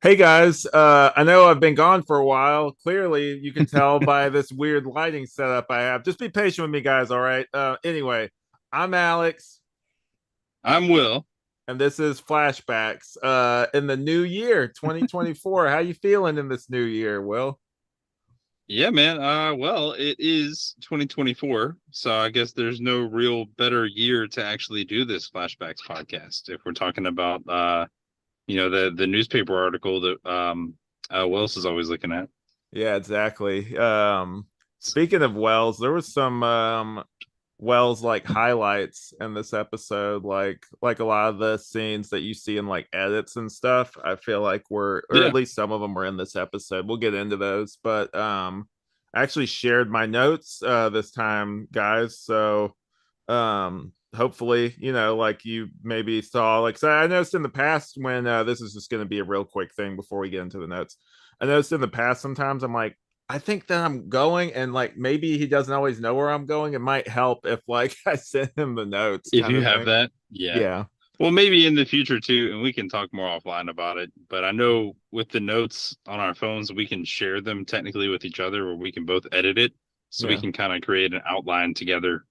Hey guys, I know I've been gone for a while. Clearly, you can tell by this weird lighting setup I have. Just be patient with me, guys. All right. Anyway, I'm Alex, I'm Will. and this is Flashbacks. In the new year, 2024. How you feeling in this new year, Will? Yeah, man. Well, it is 2024, so I guess there's no real better year to actually do this flashbacks podcast. If we're talking about the newspaper article that Wells is always looking at. Yeah, exactly. Speaking of Wells, there was some Wells like highlights in this episode, like a lot of the scenes that you see in like edits and stuff. I feel like were, or at Yeah. least some of them were in this episode. We'll get into those, but I actually shared my notes this time, guys. So hopefully, like you maybe saw, like, so I noticed in the past when this is just going to be a real quick thing before we get into the notes. I noticed in the past sometimes I'm like, I think that I'm going, and like maybe he doesn't always know where I'm going. It might help if like I send him the notes If kind you of have thing. that, yeah. Yeah. Well, maybe in the future too, and we can talk more offline about it. But I know with the notes on our phones, we can share them technically with each other, or we can both edit it, so we Yeah. can kind of create an outline together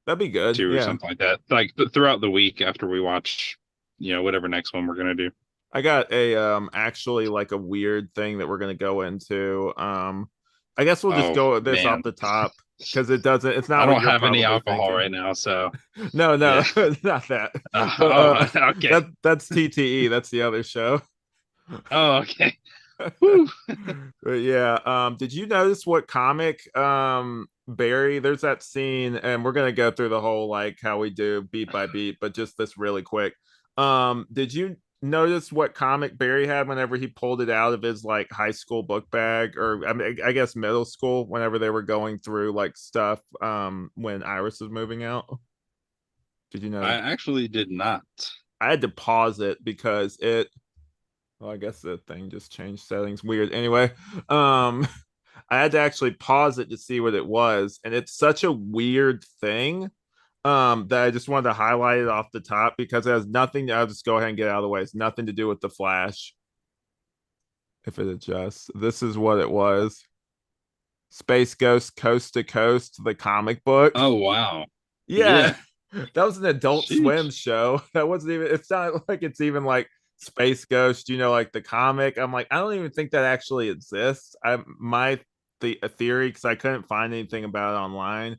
That'd be good. too, or Yeah. something like that. Like throughout the week after we watch, whatever next one we're gonna do. I got a actually like a weird thing that we're gonna go into. I guess we'll just Oh go with this off man, the top because it's I not what don't you're have any probably alcohol thinking. right now, so No, yeah. no, not that. But Oh, okay. that's TTE. That's the other show. Oh, okay. Whew. But yeah, did you notice what comic Barry, there's that scene, and we're gonna go through the whole like how we do beat by beat, but just this really quick. Did you notice what comic Barry had whenever he pulled it out of his like high school book bag, or I mean I guess middle school, whenever they were going through like stuff when Iris was moving out? Did you I know? actually did not. I had to pause it because it, well, I guess the thing just changed settings. Weird. Anyway, um, I had to actually pause it to see what it was, and it's such a weird thing that I just wanted to highlight it off the top because it has nothing. I'll just go ahead and get out of the way. It's nothing to do with the Flash. If it adjusts, this is what it was: Space Ghost Coast to Coast, the comic book. Oh wow. Yeah, Yeah. that was an Adult Swim Sheesh. show. That wasn't even. It's not like it's even like Space Ghost. Like the comic. I'm like, I don't even think that actually exists. I my the a theory, because I couldn't find anything about it online,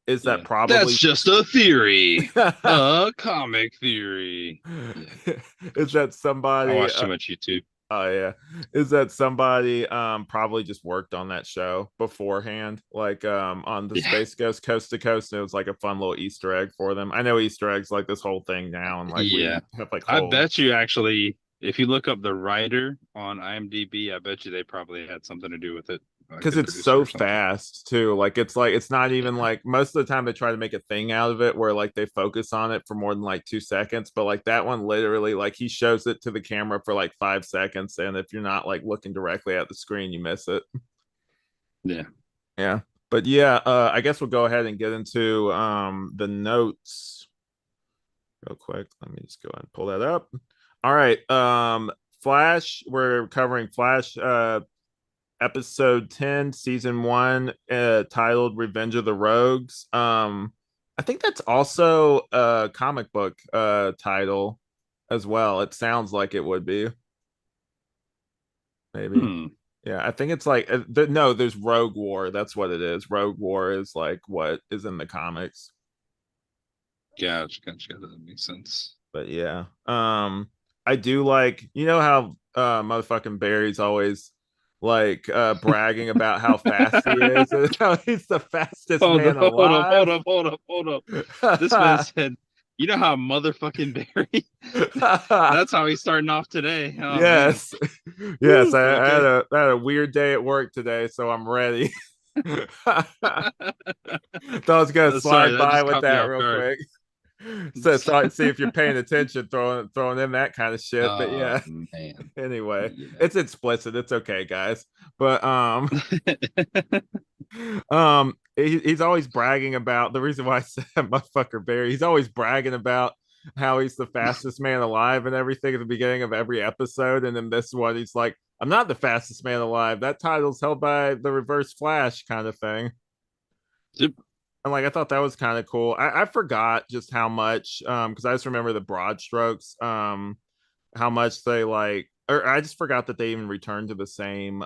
is that Yeah. That's probably just a theory. A comic theory. Yeah. is Gotcha. that I somebody watch too much YouTube. oh yeah, is that somebody probably just worked on that show beforehand, like on the Yeah. Space Ghost Coast to Coast, and it was like a fun little Easter egg for them. I know Easter eggs like this whole thing now, and like we Yeah. have like I whole, bet you actually, if you look up the writer on IMDb, I bet you they probably had something to do with it, like because the it's producer so or something. fast too. Like it's not even Yeah. like most of the time they try to make a thing out of it where like they focus on it for more than like 2 seconds, but like that one literally like he shows it to the camera for like 5 seconds, and if you're not like looking directly at the screen, you miss it. Yeah. Yeah. But yeah, I guess we'll go ahead and get into the notes real quick. Let me just go ahead and pull that up. All right. Flash, we're covering Flash episode 10, season 1, titled Revenge of the Rogues. I think that's also a comic book title as well. It sounds like it would be, maybe. Hmm. Yeah, I think it's like no, there's Rogue War. That's what it is. Rogue War is like what is in the comics. Gotcha. Gotcha. That makes sense. But yeah, I do like, how motherfucking Barry's always like bragging about how fast he is and how he's the fastest Hold man up, hold up, hold alive. up, hold up, hold up. This man said, you know how motherfucking Barry? That's how he's starting off today. Oh man. Yes, yes. Woo, I okay. had a weird day at work today, so I'm ready. Thought I was gonna Sorry, slide that by just with caught me that off real guard. quick. So see if you're paying attention, throwing in that kind of shit. But Oh yeah, man. anyway, Yeah. it's explicit. It's okay, guys. But he's always bragging about the reason why I said motherfucker Barry. He's always bragging about how he's the fastest man alive and everything at the beginning of every episode, and then this one he's like, I'm not the fastest man alive. That title's held by the Reverse Flash kind of thing. Yep. And like I thought that was kind of cool. I forgot just how much because I just remember the broad strokes how much they like or I just forgot that they even returned to the same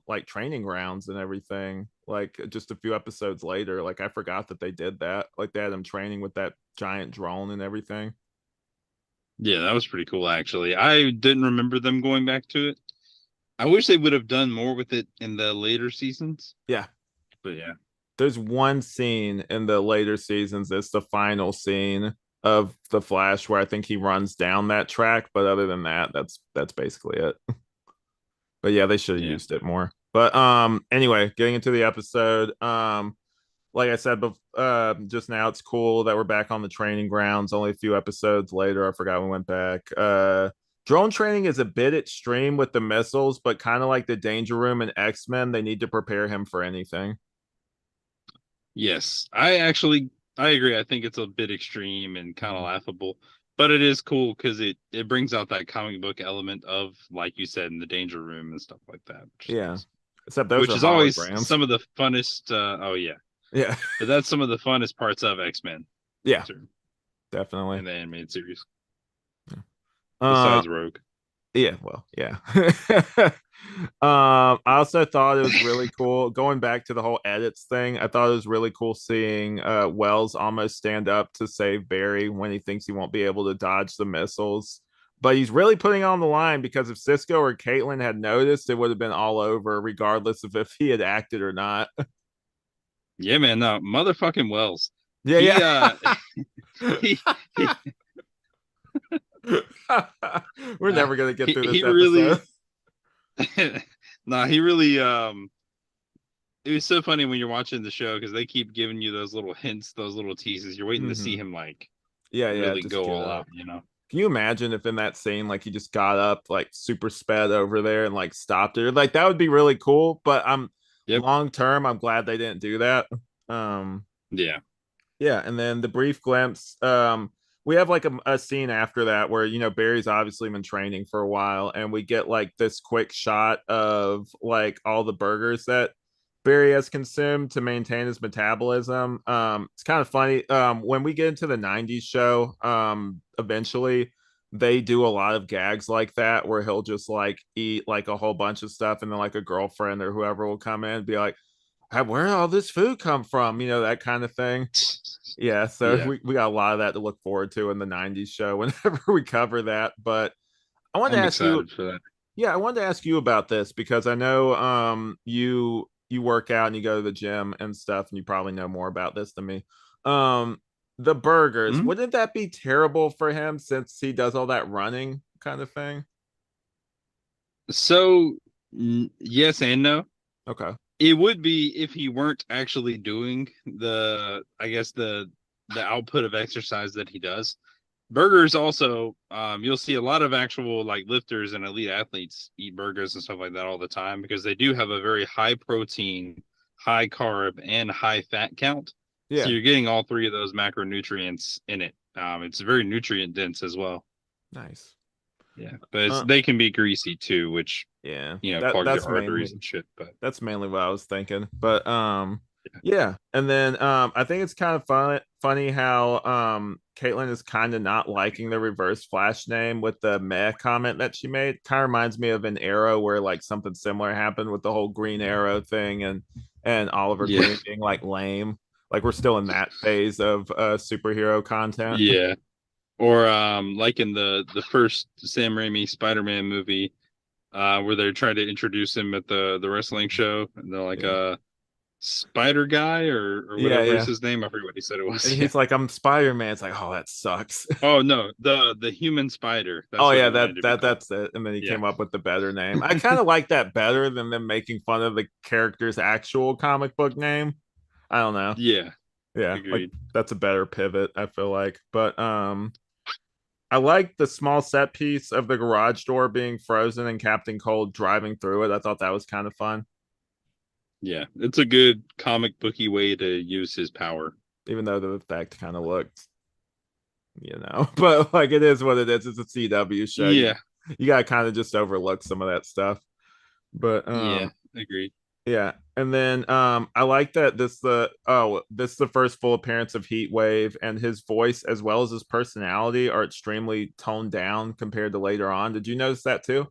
like training grounds and everything like just a few episodes later. Like I forgot that they did that. Like they had them training with that giant drone and everything. Yeah, that was pretty cool actually. I didn't remember them going back to it. I wish they would have done more with it in the later seasons. Yeah. But yeah. There's one scene in the later seasons, it's the final scene of the Flash where I think he runs down that track, but other than that, that's basically it. But yeah, they should have Yeah. used it more. But anyway, getting into the episode, like I said just now, it's cool that we're back on the training grounds. Only a few episodes later, I forgot we went back. Drone training is a bit extreme with the missiles, but kind of like the Danger Room and X-Men, they need to prepare him for anything. Yes. I agree. I think it's a bit extreme and kind of Mhm. laughable, but it is cool because it brings out that comic book element of, like you said, in the danger room and stuff like that, which is Yeah. nice. Except those Which are is always holograms. some of the funnest oh yeah. Yeah. But that's some of the funnest parts of X-Men Yeah, too, definitely. in the animated series, Uh besides Rogue. yeah, well, yeah. I also thought it was really cool going back to the whole edits thing. I thought it was really cool seeing Wells almost stand up to save Barry when he thinks he won't be able to dodge the missiles. But he's really putting on the line because if Cisco or Caitlin had noticed, it would have been all over, regardless of if he had acted or not. Yeah, man, no, motherfucking Wells. Yeah, He yeah. he he We're never gonna get through this he episode. really nah, he really it was so funny when you're watching the show because they keep giving you those little hints, those little teases. You're waiting to see Hmm. him like Yeah, yeah, really just go get all up. out, you know? Can you imagine if in that scene, like he just got up, like super sped over there and like stopped it? Like that would be really cool. But I'm Yep. long term, I'm glad they didn't do that. Um, Yeah. yeah, and then the brief glimpse. We have like a scene after that where Barry's obviously been training for a while, and we get like this quick shot of like all the burgers that Barry has consumed to maintain his metabolism. It's kind of funny. When we get into the '90s show, eventually they do a lot of gags like that where he'll just like eat like a whole bunch of stuff, and then like a girlfriend or whoever will come in and be like, where did all this food come from? That kind of thing. Yeah, so Yeah. we got a lot of that to look forward to in the '90s show whenever we cover that. But I wanted to I'm ask you, excited for that. yeah, I wanted to ask you about this because I know you work out and you go to the gym and stuff, and you probably know more about this than me. Um, the burgers, Mhm. wouldn't that be terrible for him since he does all that running kind of thing? So yes and no. Okay. It would be if he weren't actually doing the, I guess the output of exercise that he does. Burgers also, you'll see a lot of actual like lifters and elite athletes eat burgers and stuff like that all the time because they do have a very high protein, high carb, and high fat count. So Yeah. you're getting all three of those macronutrients in it. It's very nutrient dense as well. Nice. Yeah, but Uh, they can be greasy too, which yeah. clog your That's arteries mainly and shit. But That's mainly what I was thinking. But yeah. And then I think it's kind of funny how Caitlin is kind of not liking the reverse flash name with the meh comment that she made. Kind of reminds me of an Arrow where like something similar happened with the whole Green Arrow thing and Oliver yeah, Queen being like lame. Like we're still in that phase of superhero content. yeah. Or like in the first Sam Raimi Spider-Man movie, where they're trying to introduce him at the wrestling show, and they're like Yeah. Spider Guy or Yeah, whatever is yeah. his name. I forget what he said it And was. Yeah. he's like, I'm Spider-Man. It's like, oh, that sucks. Oh no, the human spider. Oh That's what he yeah, wanted to be called. that's it. And then he Yeah. came up with the better name. I kind of like that better than them making fun of the character's actual comic book name. I don't know. Yeah. Yeah, like Agreed. that's a better pivot, I feel like. But I like the small set piece of the garage door being frozen and Captain Cold driving through it. I thought that was kind of fun, Yeah, it's a good comic booky way to use his power. even though the effect kind of looked. but like it is what it is. It's a CW show. Yeah, You gotta kind of just overlook some of that stuff. But yeah, agreed. yeah. And then I like that this is the first full appearance of Heatwave, and his voice as well as his personality are extremely toned down compared to later on. Did you notice that too?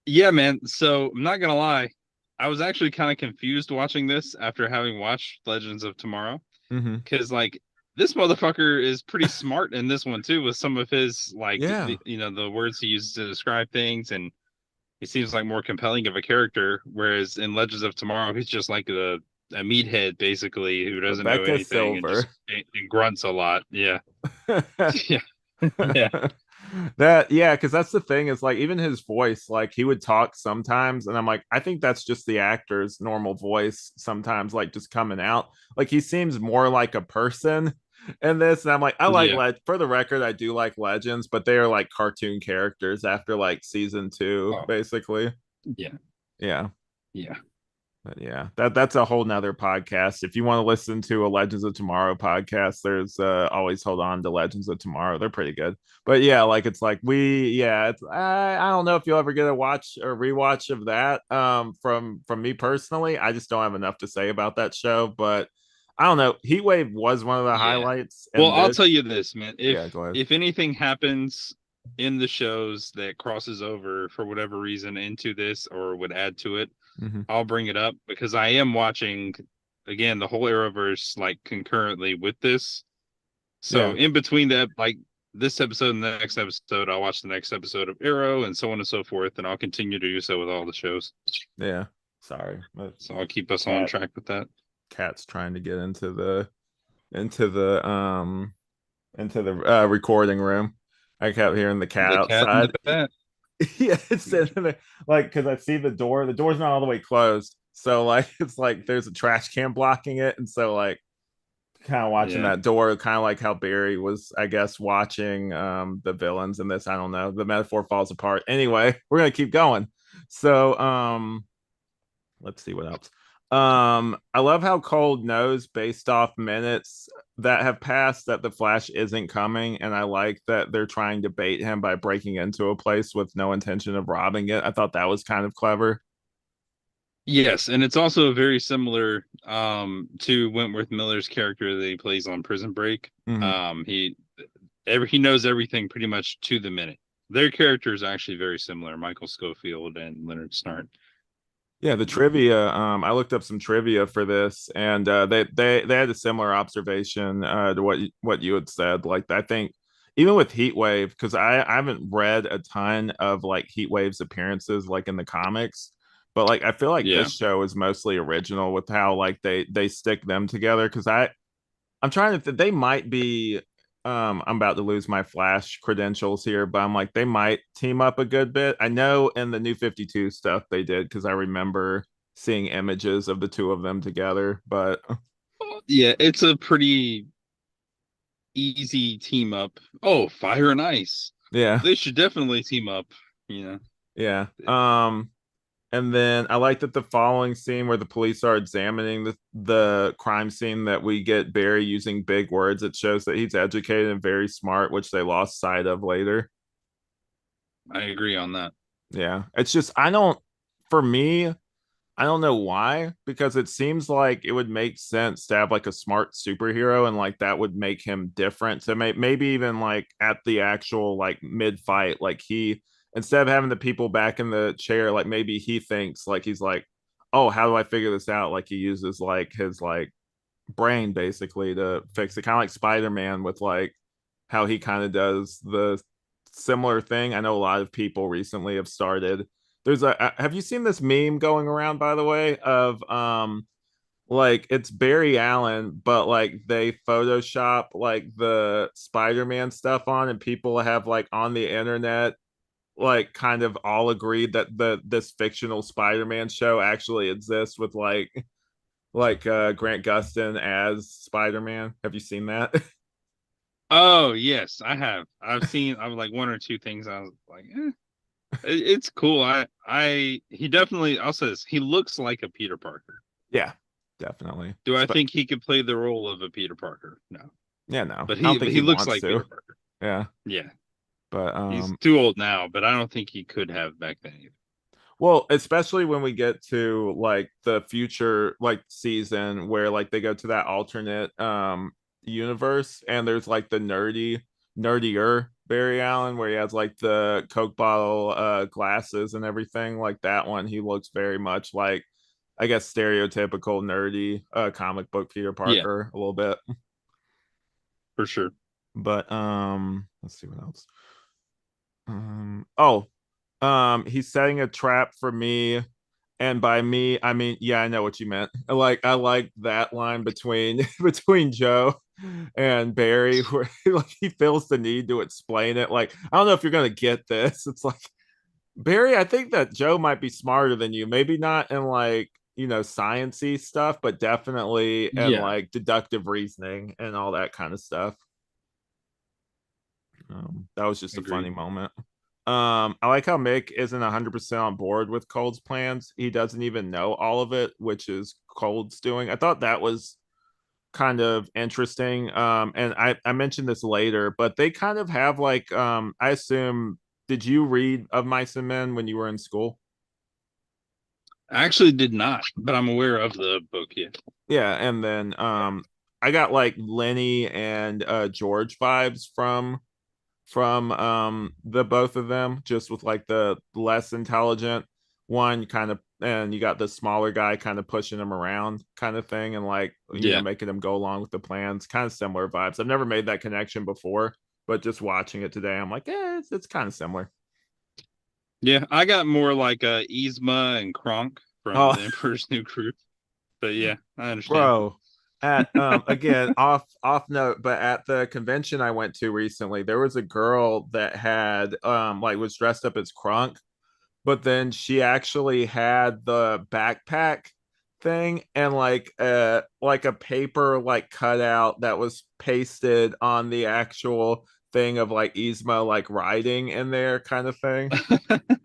Yeah, man. So I'm not gonna lie, I was actually kind of confused watching this after having watched Legends of Tomorrow, Mm-hmm. because like this motherfucker is pretty smart in this one too, with some of his like Yeah. the words he uses to describe things, and he seems like more compelling of a character. Whereas in Legends of Tomorrow, he's just like a meathead basically who doesn't know Rebecca anything and Silver. just and grunts a lot. Yeah, yeah, yeah, That yeah, because that's the thing is like even his voice, like he would talk sometimes, and I'm like, I think that's just the actor's normal voice sometimes, like just coming out. Like he seems more like a person in this, and I'm like, I like yeah. for the record, I do like Legends, but they are like cartoon characters after like season two, Oh, basically. yeah, Yeah. yeah. But yeah, that's a whole nother podcast. If you want to listen to a Legends of Tomorrow podcast, there's always hold on to Legends of Tomorrow. They're pretty good. But yeah, like it's like I don't know if you'll ever get a watch or rewatch of that. From me personally, I just don't have enough to say about that show. But I don't know. Heatwave was one of the Yeah. highlights, Well, and I'll tell this, you this, man. yeah, go ahead. If anything happens in the shows that crosses over for whatever reason into this or would add to it, Mm-hmm. I'll bring it up because I am watching again the whole Arrowverse like concurrently with this. So Yeah, in between that, like this episode and the next episode, I'll watch the next episode of Arrow and so on and so forth, and I'll continue to do so with all the shows. yeah. Sorry, but So I'll keep us on cat track with that. cat's trying to get into the recording room. I kept hearing the cat The cat and the outside. bat. Yeah, it's sitting there, like because I see the door. The door's not all the way closed, so like it's like there's a trash can blocking it, and so like kind of watching Yeah. that door, kind of like how Barry was, I guess, watching the villains in this. I don't know. The metaphor falls apart. Anyway, we're gonna keep going. So let's see what else. I love how Cold knows based off minutes that have passed that the Flash isn't coming, and I like that they're trying to bait him by breaking into a place with no intention of robbing it. I thought that was kind of clever. Yes, and it's also very similar to Wentworth Miller's character that he plays on Prison Break. Mm-hmm. He knows everything pretty much to the minute. Their characters are actually very similar, Michael Scofield and Leonard Snart. Yeah, the trivia. I looked up some trivia for this, and they had a similar observation to what you had said. Like I think even with Heatwave, because I haven't read a ton of like Heatwave's appearances like in the comics, but like I feel like Yeah. this show is mostly original with how like they stick them together. Because I'm trying to they might be I'm about to lose my Flash credentials here, but I'm like they might team up a good bit. I know in the new 52 stuff they did because I remember seeing images of the two of them together, but Yeah, it's a pretty easy team up. Oh, Fire and Ice. yeah. They should definitely team up, you know. Yeah. And then I like that the following scene where the police are examining the crime scene that we get Barry using big words. It shows that he's educated and very smart, which they lost sight of later. I agree on that. Yeah. It's just I don't for me, I don't know why, because it seems like it would make sense to have like a smart superhero and like that would make him different. So maybe even like at the actual like mid fight, like he instead of having the people back in the chair, like maybe he thinks like he's like, oh, how do I figure this out? Like he uses like his like brain basically to fix it, kind of like Spider-Man with like how he kind of does the similar thing. I know a lot of people recently have started. There's a have you seen this meme going around by the way of like it's Barry Allen, but like they Photoshop like the Spider-Man stuff on, and people have like on the internet like kind of all agreed that this fictional Spider-Man show actually exists with Grant Gustin as Spider-Man. Have you seen that? Oh, yes, I have. I was like one or two things I was like, it's cool. He definitely, I'll say this, he looks like a Peter Parker. Yeah, definitely. Do I think he could play the role of a Peter Parker? No. Yeah, no, But I don't he think but he he looks wants like to. Peter Parker. Yeah, Yeah, but he's too old now, but I don't think he could have back then either. well, especially when we get to like the future like season where like they go to that alternate universe and there's like the nerdier Barry Allen where he has like the Coke bottle glasses and everything like that one. He looks very much like I guess stereotypical nerdy comic book Peter Yeah, Parker a little bit. for sure. But let's see what else. Oh, he's setting a trap for me, and by me I mean yeah, I know what you meant. I like that line between between Joe and Barry where like he feels the need to explain it. Like I don't know if you're gonna get this. It's like Barry, I think that Joe might be smarter than you. Maybe not in like sciency stuff, but definitely in Yeah, like deductive reasoning and all that kind of stuff. That was just a funny agreed. moment. I like how Mick isn't 100% on board with Cold's plans. He doesn't even know all of it, which is Cold's doing. I thought that was kind of interesting. And I mentioned this later, but they kind of have like, I assume, did you read Of Mice and Men when you were in school? I actually did not, but I'm aware of the book. Yeah, Yeah, and then I got like Lenny and George vibes from the both of them, just with like the less intelligent one kind of, and you got the smaller guy kind of pushing him around kind of thing, and like yeah, making him go along with the plans. Kind of similar vibes. I've never made that connection before, but just watching it today, I'm like, yeah, it's kind of similar. yeah. I got more like Yzma and Kronk from Oh, the Emperor's New Groove. But yeah, I understand. bro. At again off note, but at the convention I went to recently, there was a girl that had like was dressed up as Crunk, but then she actually had the backpack thing and like a paper like cutout that was pasted on the actual thing of like Yzma like riding in there kind of thing.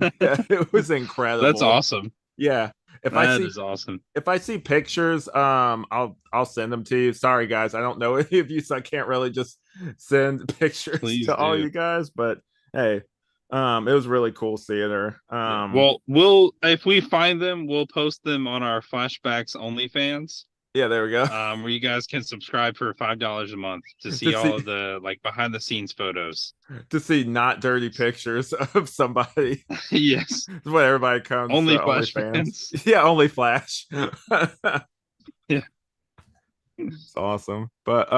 Yeah, it was That's incredible. awesome. Yeah. If I That see is awesome. if I see pictures, I'll send them to you. Sorry guys, I don't know any of you, so I can't really just send pictures Please to all do. you guys. But hey, it was really cool seeing her. Yeah. Well, we'll if we find them, we'll post them on our Flashbacks OnlyFans, Yeah, there we go. where you guys can subscribe for $5 a month to to see see all of the like behind the scenes photos. to see not dirty pictures of somebody. Yes, That's what everybody comes to only OnlyFans. Flashfans. Yeah, only Flash. It's Yeah. awesome. But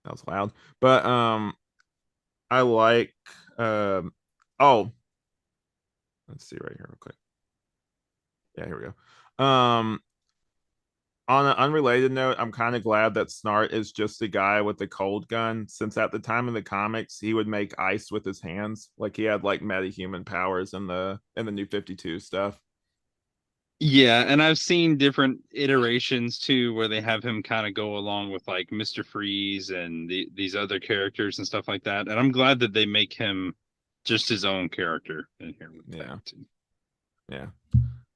that was loud. But I like oh, let's see right here real quick. Yeah, here we go. On an unrelated note, I'm kind of glad that Snart is just a guy with a cold gun, since at the time in the comics he would make ice with his hands. Like he had like metahuman powers in the New 52 stuff. Yeah, and I've seen different iterations too, where they have him kind of go along with like Mr. Freeze and these other characters and stuff like that. And I'm glad that they make him just his own character in here with that Yeah. too. Yeah.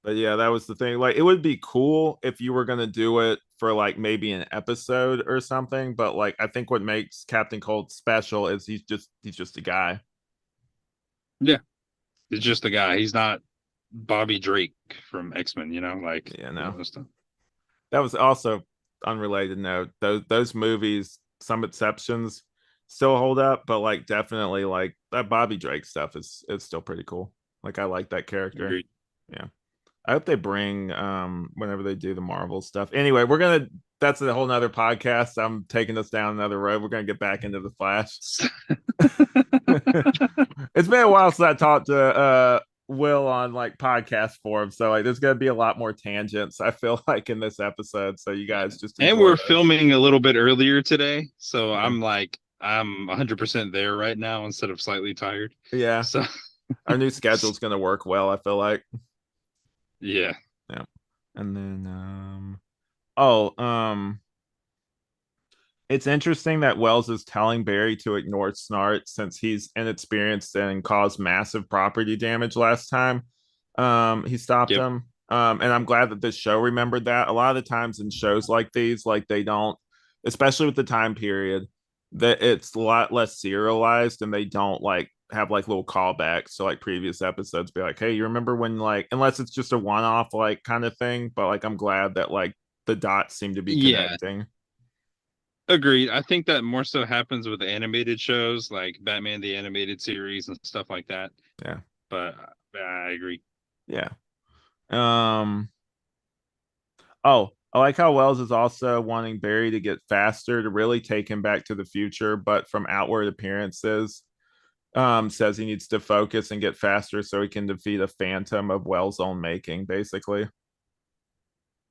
But yeah, that was the thing. Like it would be cool if you were gonna do it for like maybe an episode or something. But like I think what makes Captain Cold special is he's just a guy. Yeah, it's just the guy. He's not Bobby Drake from X-Men, like Yeah, the no. other stuff. That was also unrelated note. Those movies, some exceptions, still hold up, but like definitely like that Bobby Drake stuff is still pretty cool. Like I like that character. Agreed. Yeah. I hope they bring whenever they do the Marvel stuff. Anyway, we're gonna that's a whole nother podcast. I'm taking us down another road. We're gonna get back into the Flash. It's been a while since I talked to Will on like podcast form, so like there's gonna be a lot more tangents, I feel like, in this episode. So you Yeah. guys just And enjoy we're those. filming a little bit earlier today, so Yeah. I'm 100% there right now instead of slightly tired. Yeah. So Our new schedule's gonna work well, I feel like. yeah. Yeah. And then oh, it's interesting that Wells is telling Barry to ignore Snart since he's inexperienced and caused massive property damage last time. He stopped Yep. him. And I'm glad that this show remembered that. A lot of the times in shows like these, like they don't. especially with the time period, that it's a lot less serialized and they don't like have like little callbacks to like previous episodes. Be like, hey, you remember when like unless it's just a one off like kind of thing. But like I'm glad that like the dots seem to be Yeah, connecting. agreed. I think that more so happens with animated shows like Batman the Animated Series and stuff like that. Yeah. But I agree. Yeah. Um Oh, I like how Wells is also wanting Barry to get faster to really take him back to the future, but from outward appearances, says he needs to focus and get faster so he can defeat a phantom of Wells' own making, basically.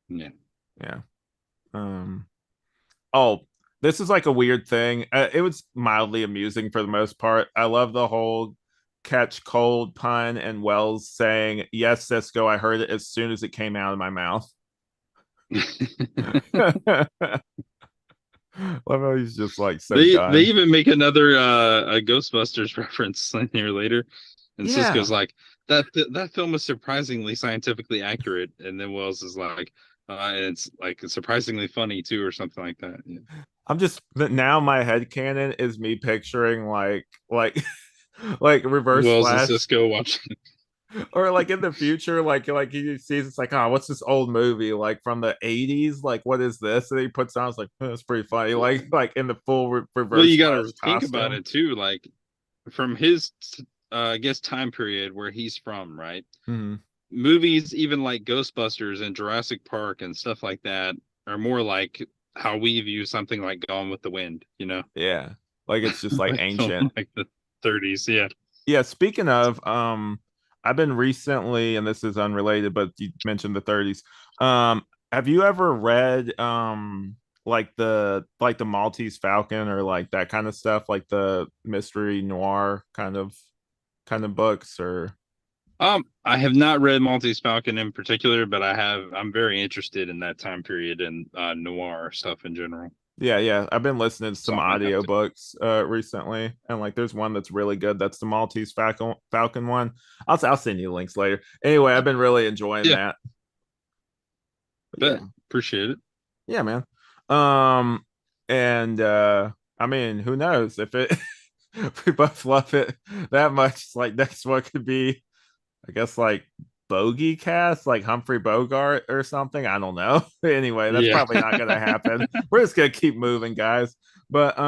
Yeah. Yeah. Um, oh, this is like a weird thing. It was mildly amusing for the most part. I love the whole catch cold pun and Wells saying, "Yes, Cisco, I heard it as soon as it came out of my mouth." Love how he's just like so They done. even make another a Ghostbusters reference in here later, and Yeah. Cisco's like that film is surprisingly scientifically accurate, and then Wells is like, and it's like surprisingly funny too, or something like that. Yeah. I'm just now my head canon is me picturing like reverse Wells and flash Cisco watching. or like in the future like he sees it's like oh what's this old movie like from the 80s like what is this and he puts on it's like oh, that's pretty funny like in the full Well, reverse you got flash to think about costume. it too, like from his, I guess, time period where he's from, right? Hmm. Movies, even like Ghostbusters and Jurassic Park and stuff like that, are more like how we view something like Gone with the Wind, you know, Yeah, like it's just like like film ancient. like the 30s. Yeah. Yeah, speaking of, I've been recently, and this is unrelated, but you mentioned the 30s. Have you ever read like the Maltese Falcon or like that kind of stuff, like the mystery noir kind of books or I have not read Maltese Falcon in particular, but I'm very interested in that time period and noir stuff in general. yeah, yeah. I've been listening to So some I might have to. audiobooks recently, and like there's one that's really good. That's the Maltese Falcon one. I'll send you links later. Anyway, I've been really enjoying Yeah, that. But bet. yeah. Appreciate it. Yeah, man. Um, and I mean, who knows if it if we both love it that much, like next one could be, I guess like Bogey Cast, like Humphrey Bogart or something. I don't know. Anyway, that's Yeah. probably not gonna happen. We're just gonna keep moving, guys. But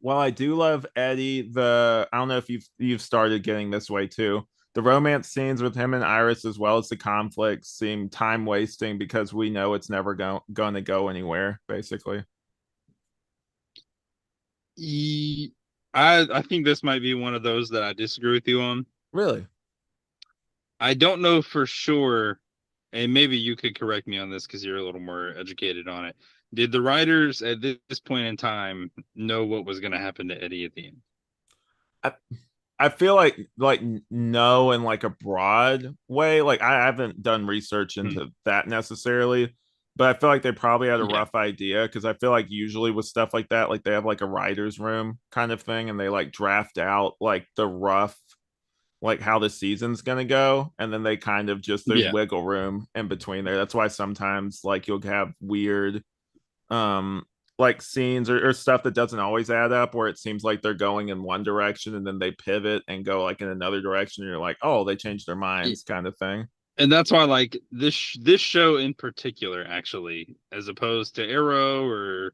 while I do love Eddie, the I don't know if you've started getting this way too. The romance scenes with him and Iris, as well as the conflicts, seem time wasting because we know it's never going to go anywhere. Basically, E- I think this might be one of those that I disagree with you on. really. I don't know for sure, and maybe you could correct me on this because you're a little more educated on it. Did the writers at this point in time know what was going to happen to Eddie at the end? I, I feel like no in like a broad way. Like I haven't done research Hmm. into that necessarily, but I feel like they probably had a Yeah, rough idea because I feel like usually with stuff like that, like they have like a writer's room kind of thing and they like draft out like the rough like how the season's gonna go, and then they kind of just there's yeah, wiggle room in between there. That's why sometimes like you'll have weird um like scenes or stuff that doesn't always add up where it seems like they're going in one direction and then they pivot and go like in another direction and you're like oh they changed their minds kind of thing. and that's why like this show in particular, actually, as opposed to Arrow or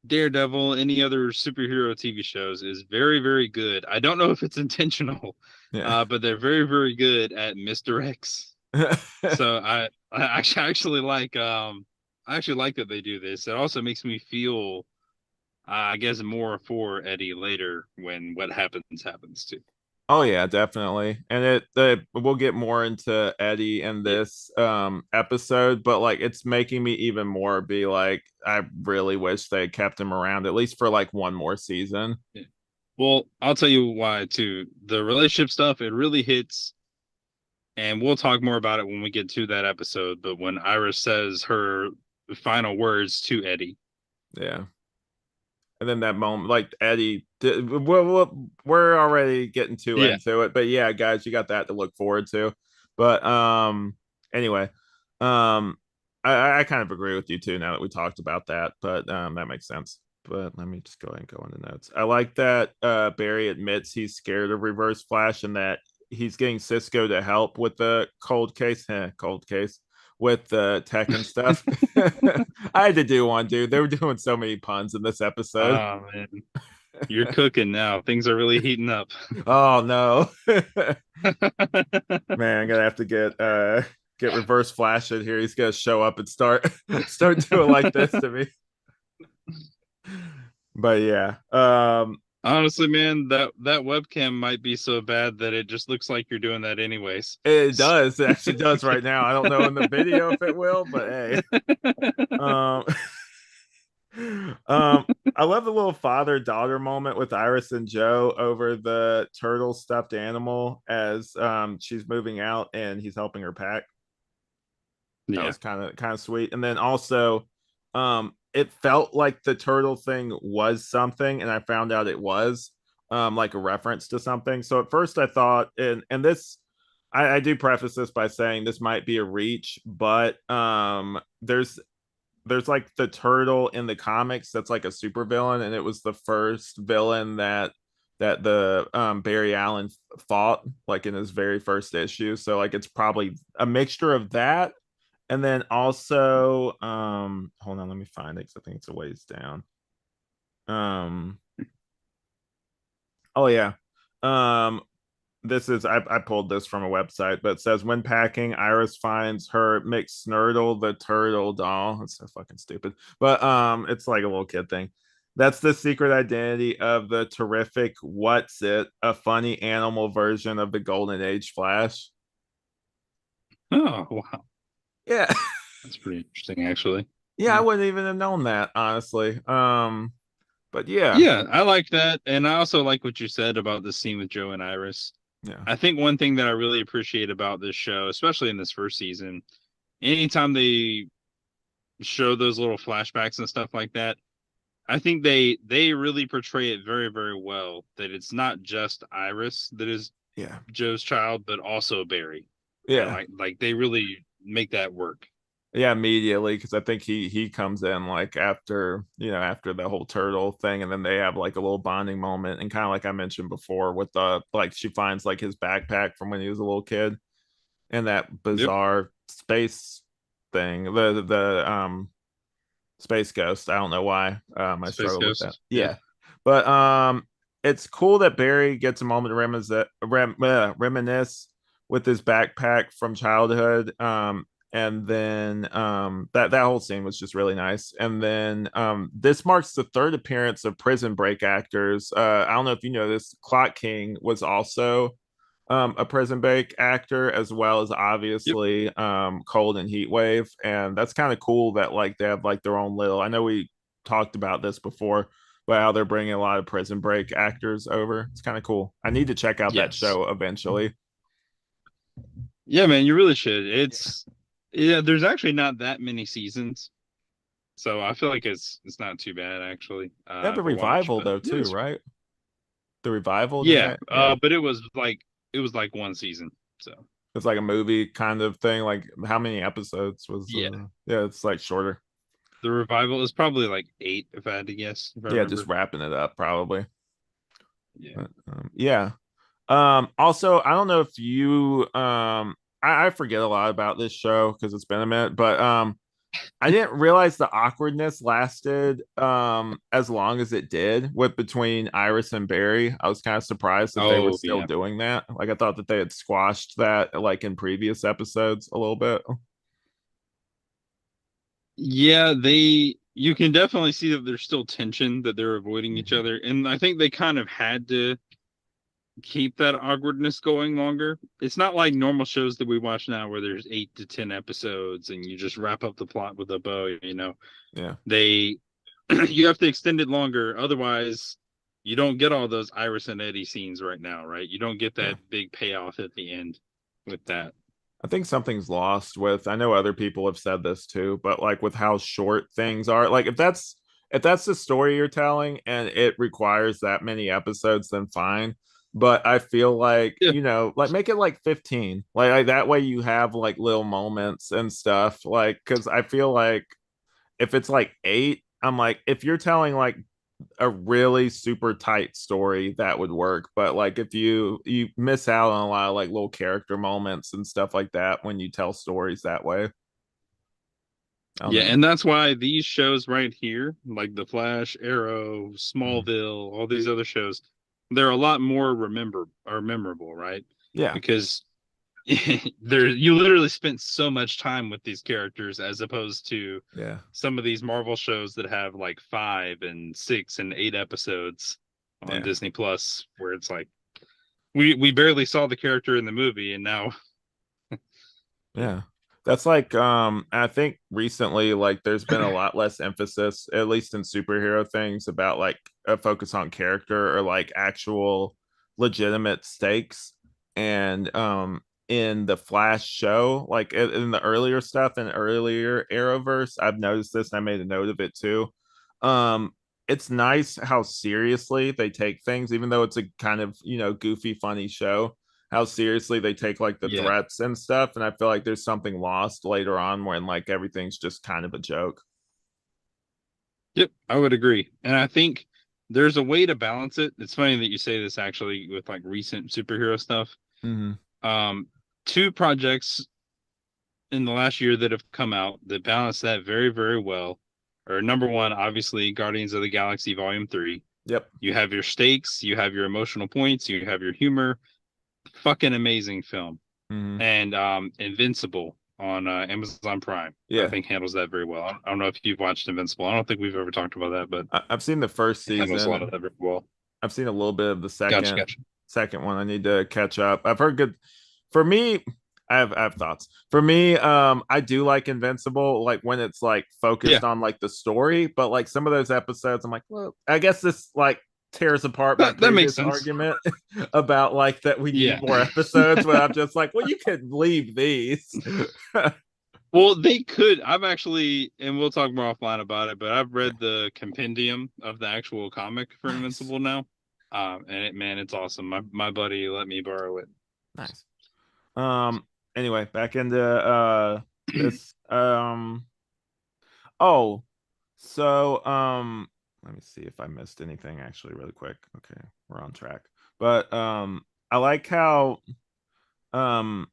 Daredevil, any other superhero TV shows, is very, very good. I don't know if it's intentional, Yeah. but they're very, very good at misdirects. So I actually like that they do this. It also makes me feel, I guess, more for Eddie later when what happens too. Oh yeah, definitely. And we'll get more into Eddie in Yeah. this episode, but like it's making me even more be like I really wish they kept him around at least for like one more season. Yeah. Well, I'll tell you why too. The relationship stuff, it really hits, and we'll talk more about it when we get to that episode. But when Iris says her final words to Eddie, Yeah. And then that moment like Eddie we're already getting too yeah, into it, but yeah, guys, you got that to look forward to. But anyway, um I kind of agree with you too now that we talked about that, but that makes sense. But let me just go ahead and go into notes. I like that Barry admits he's scared of Reverse Flash and that he's getting Cisco to help with the cold case with the tech and stuff. I had to do one, dude. They were doing so many puns in this episode. Oh man, you're cooking now. Things are really heating up. Oh no. Man, I'm gonna have to get Reverse Flash in here. He's gonna show up and start doing like this to me. But yeah, Honestly, man, that webcam might be so bad that it just looks like you're doing that anyways. it does. It actually does right now. I don't know in the video if it will, but hey. Um um I love the little father-daughter moment with Iris and Joe over the turtle stuffed animal as she's moving out and he's helping her pack. That Yeah. was kind of sweet. And then also it felt like the turtle thing was something, and I found out it was like a reference to something. So at first I thought, and this I do preface this by saying this might be a reach, but there's like the turtle in the comics that's like a super villain, and it was the first villain that the Barry Allen fought like in his very first issue. So like it's probably a mixture of that, and then also hold on, let me find it because I think it's a ways down. Um oh yeah. Um this is I pulled this from a website, but it says when packing, Iris finds her McSnurtle the turtle doll. That's so fucking stupid. But it's like a little kid thing. That's the secret identity of the terrific What's It, a funny animal version of the Golden Age Flash. Oh, wow. Yeah. That's pretty interesting, actually. Yeah, I wouldn't even have known that, honestly. But yeah. Yeah, I like that. And I also like what you said about the scene with Joe and Iris. Yeah. I think one thing that I really appreciate about this show, especially in this first season, anytime they show those little flashbacks and stuff like that, I think they really portray it very, very well that it's not just Iris that is Yeah. Joe's child, but also Barry. And Yeah. like they really make that work. Yeah, immediately, because I think he comes in like after after the whole turtle thing, and then they have like a little bonding moment, and kind of like I mentioned before with the like she finds like his backpack from when he was a little kid, and that Yep. bizarre space thing, the space ghost. I don't know why I Space struggle with that. Ghost. Yeah. Yeah, but it's cool that Barry gets a moment to reminisce with his backpack from childhood. And then that whole scene was just really nice. And then this marks the third appearance of Prison Break actors. I don't know if you know this. Clock King was also a Prison Break actor, as well as Yep. obviously Cold and Heatwave, and that's kind of cool that like they have like their own little. I know we talked about this before, but how they're bringing a lot of Prison Break actors over. It's kind of cool. I need to check out that Yes. show eventually. Yeah, man, you really should. Yeah, Yeah, there's actually not that many seasons. So I feel like it's not too bad actually they have the for watch, revival but though yeah, too, right? The revival, didn't yeah. they? Yeah, But it was like one season. So it's like a movie kind of thing. Like how many episodes was? yeah, Yeah, it's like shorter. the revival is probably like 8 if I had to guess, if I Yeah, just remember. wrapping it up probably. Yeah. But, yeah. Also, I don't know if you I forget a lot about this show because it's been a minute, but I didn't realize the awkwardness lasted as long as it did with between Iris and Barry. I was kind of surprised that they were Oh still yeah. doing that. Like I thought that they had squashed that like in previous episodes a little bit. Yeah, you can definitely see that there's still tension that they're avoiding each Mhm. other. And I think they kind of had to keep that awkwardness going longer. It's not like normal shows that we watch now where there's 8 to 10 episodes and you just wrap up the plot with a bow. Yeah. They you have to extend it longer. Otherwise, you don't get all those Iris and Eddie scenes right now, right? You don't get Yeah. that big payoff at the end with that. I think something's lost with I know other people have said this too, but like with how short things are, like if that's the story you're telling and it requires that many episodes, then fine. but I feel like, Yeah. like make it like 15. Like that way you have like little moments and stuff. Like, because I feel like if it's like 8, I'm like, if you're telling like a really super tight story, that would work. But like if you miss out on a lot of like little character moments and stuff like that when you tell stories that way. I don't Yeah, know. and that's why these shows right here, like The Flash, Arrow, Mhm. Smallville, all these other shows, they're a lot more memorable, right? Yeah. Because there you literally spent so much time with these characters as opposed to Yeah. some of these Marvel shows that have like 5 and 6 and 8 episodes on Yeah. Disney Plus, where it's like we barely saw the character in the movie, and now yeah, Yeah. That's like I think recently like there's been a lot less emphasis, at least in superhero things, about like a focus on character or like actual legitimate stakes. And in the Flash show, like in the earlier stuff in earlier Arrowverse, I've noticed this and I made a note of it too. Um it's nice how seriously they take things, even though it's a kind of, goofy, funny show, how seriously they take like the yeah, threats and stuff. And I feel like there's something lost later on when like everything's just kind of a joke. yep, I would agree, and I think there's a way to balance it. It's funny that you say this actually with like recent superhero stuff. Mm-hmm. Um, Two projects in the last year that have come out that balance that very, very well are number one, obviously, Guardians of the Galaxy Volume 3. Yep. You have your stakes, you have your emotional points, you have your humor. Fucking amazing film. Mm-hmm. And Invincible on Amazon Prime, I Yeah. think handles that very well. I don't know if you've watched Invincible. I don't think we've ever talked about that, but I've seen the first it handles a lot of season. that very well. I've seen a little bit of the Gotcha, second gotcha. second one. I need to catch up. I've heard good. For me, I have thoughts. For me, I do like Invincible, like when it's like Yeah, focused on like the story, but like some of those episodes, I'm like, well, I guess this like tears apart my that makes previous sense. argument about like that we need Yeah. more episodes. But I'm just like, well, you could leave these. Well, they could. I've actually, and we'll talk more offline about it, but I've Yeah, read the compendium of the actual comic for nice, Invincible now. And man, it's awesome. My buddy let me borrow it. nice. Um. Anyway, back into this. Oh, so let me see if I missed anything actually really quick. Okay, we're on track. But I like how um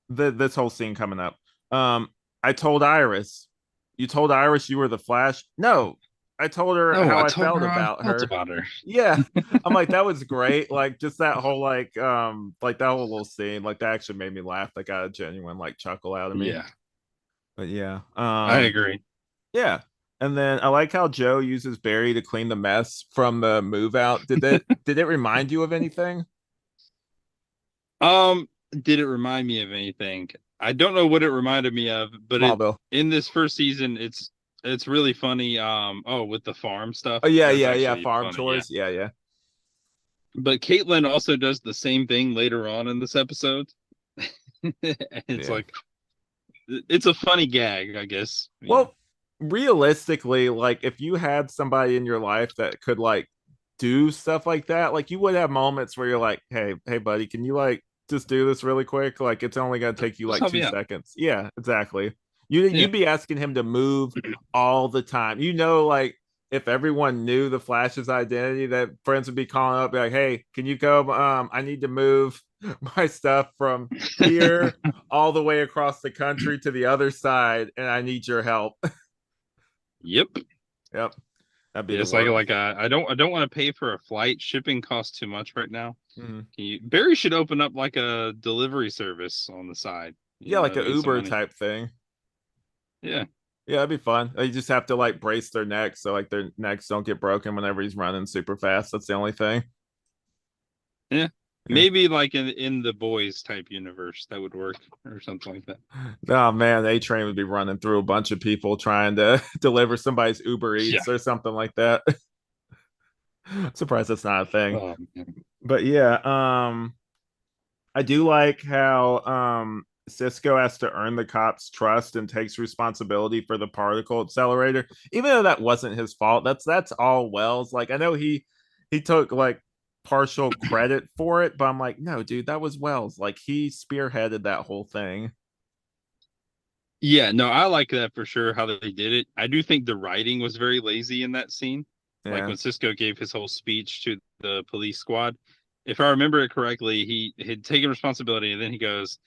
this whole scene coming up. Um I told Iris, you told Iris you were the Flash? No. I told her No, how I I told felt her I about felt her. about her. Yeah. I'm like that was great. Like just that whole like that whole little scene, like that actually made me laugh. That got a genuine like chuckle out of me. Yeah, But yeah. I agree. Yeah. And then I like how Joe uses Barry to clean the mess from the move out. Did it remind you of anything? Did it remind me of anything? I don't know what it reminded me of, but it Smallville. in this first season, it's really funny. Oh, with the farm stuff, Oh yeah, that's yeah, yeah. actually Farm funny. Yeah. chores. Yeah, yeah. But Caitlin also does the same thing later on in this episode. It's Yeah. like it's a funny gag, I guess. You know. Well, realistically, like if you had somebody in your life that could like do stuff like that, like you would have moments where you're like, hey, buddy, can you like just do this really quick? Like it's only gonna take you Just like help two me out. seconds. Yeah, exactly. You Yeah. you'd be asking him to move all the time. Like if everyone knew the Flash's identity, that friends would be calling up, be like, hey, can you come? I need to move my stuff from here all the way across the country to the other side, and I need your help. Yep. Yep, that'd be Yeah, the it's like worst. I don't want to pay for a flight. Shipping costs too much right now. Mhm. Barry should open up like a delivery service on the side, Yeah, like a make some Uber money. type thing. Yeah. Yeah, that'd be fun. They just have to like brace their necks so like their necks don't get broken whenever he's running super fast. That's the only thing. Yeah. Yeah. Maybe like in the boys type universe that would work or something like that. Oh man, A Train would be running through a bunch of people trying to deliver somebody's Uber Yeah. Eats or something like that. Surprised that's not a thing. Man. But yeah, I do like how Cisco has to earn the cops' trust and takes responsibility for the particle accelerator, even though that wasn't his fault. That's all Wells. Like I know he took like partial credit for it, but I'm like, no, dude, that was Wells. Like he spearheaded that whole thing. Yeah, no, I like that for sure how they did it. I do think the writing was very lazy in that scene. Like Yeah. when Cisco gave his whole speech to the police squad. If I remember it correctly, he had taken responsibility and then he goes,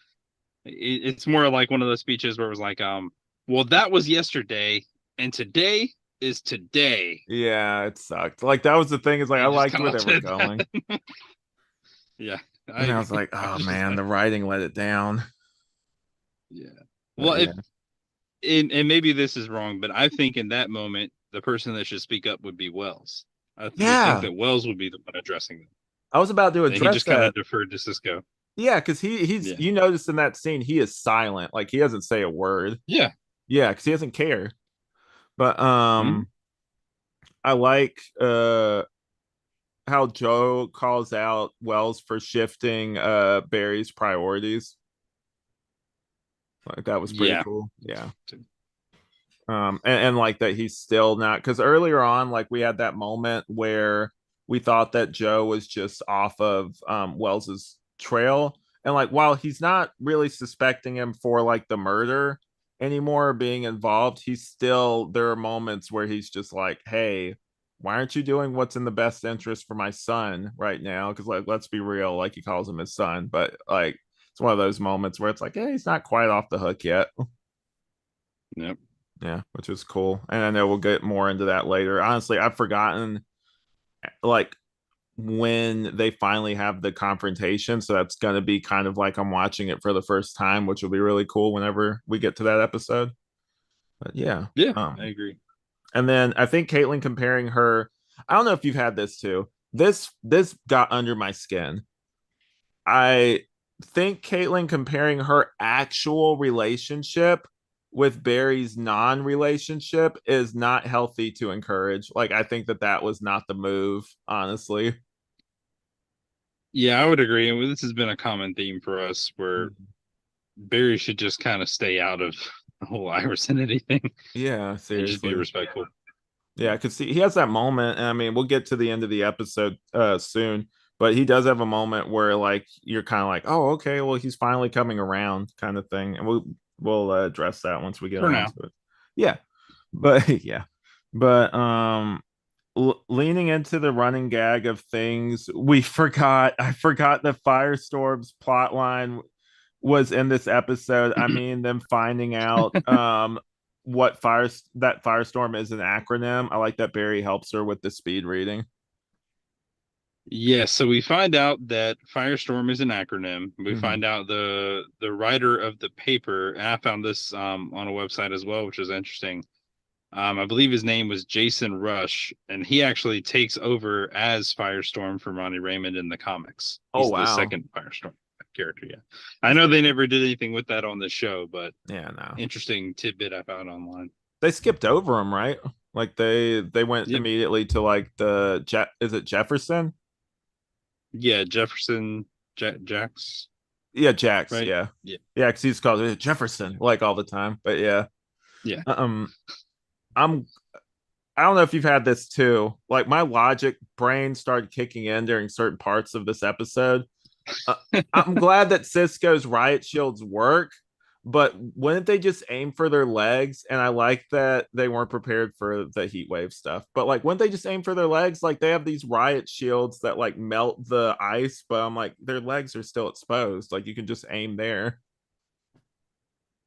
it's more like one of those speeches where it was like, well, that was yesterday and today is today. Yeah, it sucked. Like that was the thing, is like And I he just liked kind where of they were said going. that. Yeah, And I I was like, I oh was just man, like, the writing let it down. yeah. But Well, if yeah. and maybe this is wrong, but I think in that moment, the person that should speak up would be Wells. I would think Yeah. that Wells would be the one addressing them. I was about to And he address just kind that. of deferred to Cisco. Yeah, because he's Yeah. you notice in that scene he is silent. Like he doesn't say a word. Yeah. Yeah, because he doesn't care. But Mhm. I like how Joe calls out Wells for shifting Barry's priorities. Like that was pretty Yeah. cool. Yeah. And like that he's still not, because earlier on, like we had that moment where we thought that Joe was just off of Wells's trail. And like while he's not really suspecting him for like the murder anymore being involved, he's still, there are moments where he's just like, hey, why aren't you doing what's in the best interest for my son right now? Because like let's be real, like he calls him his son, but like it's one of those moments where it's like, hey, he's not quite off the hook yet. Yep. Yeah, which is cool. And I know we'll get more into that later. Honestly, I've forgotten like when they finally have the confrontation. So that's going to be kind of like I'm watching it for the first time, which will be really cool whenever we get to that episode. But yeah. Yeah, I Um, agree. and then I think Caitlin comparing her, I don't know if you've had this too. This got under my skin. I think Caitlyn comparing her actual relationship with Barry's non-relationship is not healthy to encourage. Like I think that that was not the move, honestly. Yeah, I would agree. And this has been a common theme for us where Barry should just kind of stay out of the whole Iverson anything Yeah, and just be seriously. respectful. Yeah, because he has that moment. And I mean, we'll get to the end of the episode soon, but he does have a moment where like you're kind of like, oh, okay, well, he's finally coming around, kind of thing, and we'll address that once we get For around now. to it. Yeah, but yeah, but leaning into the running gag of things, I forgot that Firestorm's plot line was in this episode. I mean, them finding out what Firestorm is an acronym. I like that Barry helps her with the speed reading. Yes, so we find out that Firestorm is an acronym. We Mm-hmm. find out the writer of the paper, and I found this on a website as well, which is interesting. I believe his name was Jason Rush, and he actually takes over as Firestorm for Ronnie Raymond in the comics. Oh He's the wow, second Firestorm character. Yeah, I that's know they crazy. never did anything with that on the show, but Yeah, no, interesting tidbit I found online. they skipped over him, right? Like they went Yep. immediately to like is it Jefferson? Yeah, Jefferson Jax, Yeah, Jax. right? Yeah, Yeah. yeah, because he's called Jefferson like all the time. But yeah, Yeah. um, I'm I don't know if you've had this too. Like my logic brain started kicking in during certain parts of this episode. Uh, I'm glad that Cisco's riot shields work, but wouldn't they just aim for their legs? And I like that they weren't prepared for the heat wave stuff. But like, wouldn't they just aim for their legs? Like they have these riot shields that like melt the ice, but I'm like, their legs are still exposed. Like you can just aim there.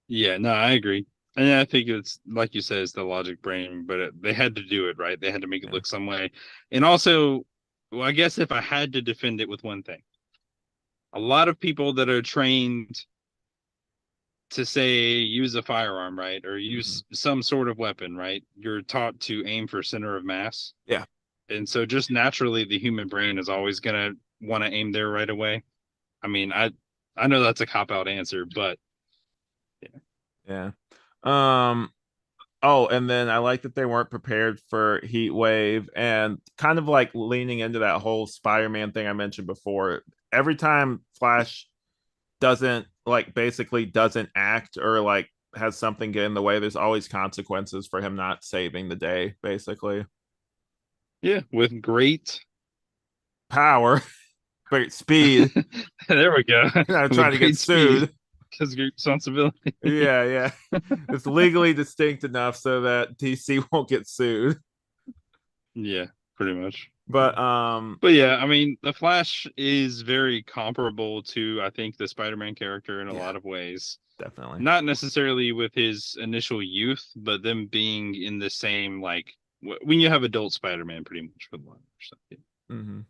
Yeah, no, I agree. And I think it's like you said, it's the logic brain, but they had to do it, right? They had to make it Yeah. look some way. And also, well, I guess if I had to defend it with one thing, a lot of people that are trained to say use a firearm, right? Or Mhm. use some sort of weapon, right? You're taught to aim for center of mass. Yeah. And so just naturally the human brain is always gonna want to aim there right away. I mean, I know that's a cop out answer, but yeah. Yeah. Um, Oh, and then I like that they weren't prepared for heat wave and kind of like leaning into that whole Spider-Man thing I mentioned before. Every time Flash doesn't like basically doesn't act or like has something get in the way, there's always consequences for him not saving the day, basically. Yeah, with great power, great speed. There we go. I'm With trying to get great speed sued. because great responsibility. Yeah, yeah. It's legally distinct enough so that DC won't get sued. Yeah, pretty much. But But yeah, I mean, the Flash is very comparable to, I think, the Spider-Man character in a yeah, lot of ways. definitely. Not necessarily with his initial youth, but them being in the same like when you have adult Spider-Man, pretty much for the long stuff. Yeah. Hmm.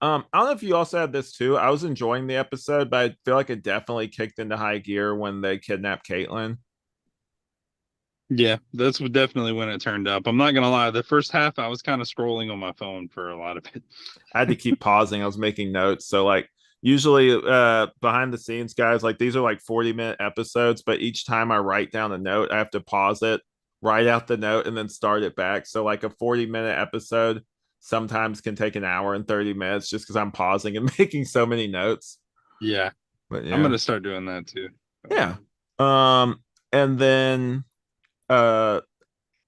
I don't know if you also had this too. I was enjoying the episode, but I feel like it definitely kicked into high gear when they kidnapped Caitlin. Yeah, that's definitely when it turned up. I'm not gonna lie, the first half I was kind of scrolling on my phone for a lot of it. I had to keep pausing. I was making notes. So like usually behind the scenes guys, like these are like 40-minute episodes, but each time I write down a note, I have to pause it, write out the note, and then start it back. So like a 40-minute episode sometimes can take an hour and 30 minutes just because I'm pausing and making so many notes. Yeah, But I'm yeah. gonna start doing that too. Yeah. Um, and then uh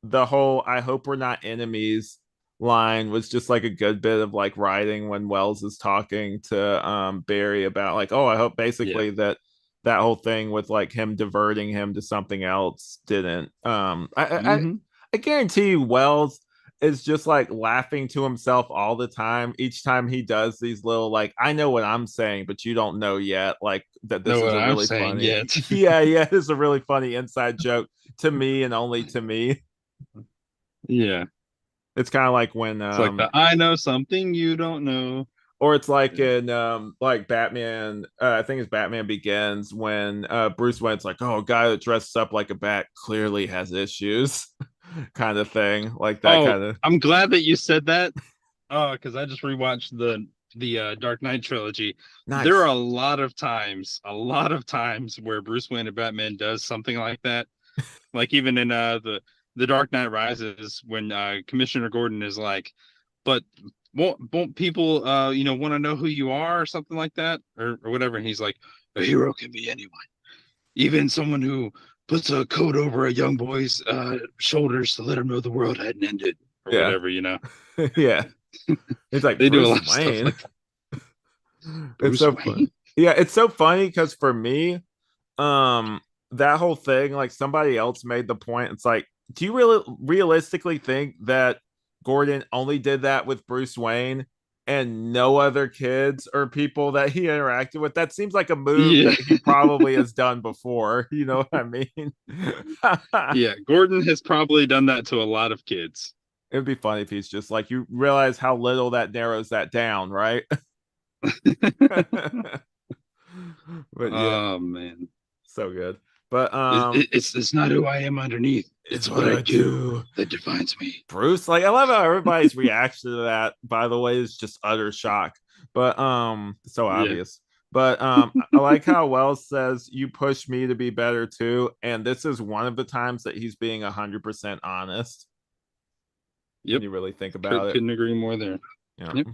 the whole I hope we're not enemies line was just like a good bit of like writing when Wells is talking to Barry about like, oh, I hope Yeah. basically that that whole thing with like him diverting him to something else didn't. Hmm. I guarantee you Wells is just like laughing to himself all the time each time he does these little like I know what I'm saying but you don't know yet like that this Know is what a I'm really saying funny yet? yeah yeah this is a really funny inside joke to me and only to me. Yeah. It's kind of like when It's like the I know something you don't know. or it's like Yeah. in like Batman I think it's Batman Begins when Bruce Wayne's like, oh, a guy that dresses up like a bat clearly has issues kind of thing, like that Oh, kind of I'm glad that you said that. Oh, because I just rewatched the Dark Knight trilogy. There are nice. a lot of times where Bruce Wayne and Batman does something like that. Like even in the Dark Knight Rises, when Commissioner Gordon is like, "But won't people want to know who you are or something like that or whatever?" And he's like, "A hero can be anyone, even someone who puts a coat over a young boy's shoulders to let him know the world hadn't ended or Yeah. whatever." Yeah, it's like They do a Bruce lot of stuff Wayne. like that. It's Bruce so fun. Wayne. Yeah, it's so funny because for me um that whole thing like somebody else made the point, it's like do you really realistically think that Gordon only did that with Bruce Wayne and no other kids or people that he interacted with? That seems like a move Yeah, that he probably has done before, you know what I mean? yeah. Gordon has probably done that to a lot of kids. It would be funny if he's just like, you realize how little that narrows that down, right? But yeah, Oh man, so good. But it's not who I am underneath. it's It's what what I I do do. that defines me. Bruce. Like I love how everybody's reaction to that, by the way, is just utter shock. But so Yeah. obvious. But I like how Wells says you push me to be better too. And this is one of the times that he's being 100% honest when Yep. you really think about it. Couldn't agree more there. Yeah. Yep.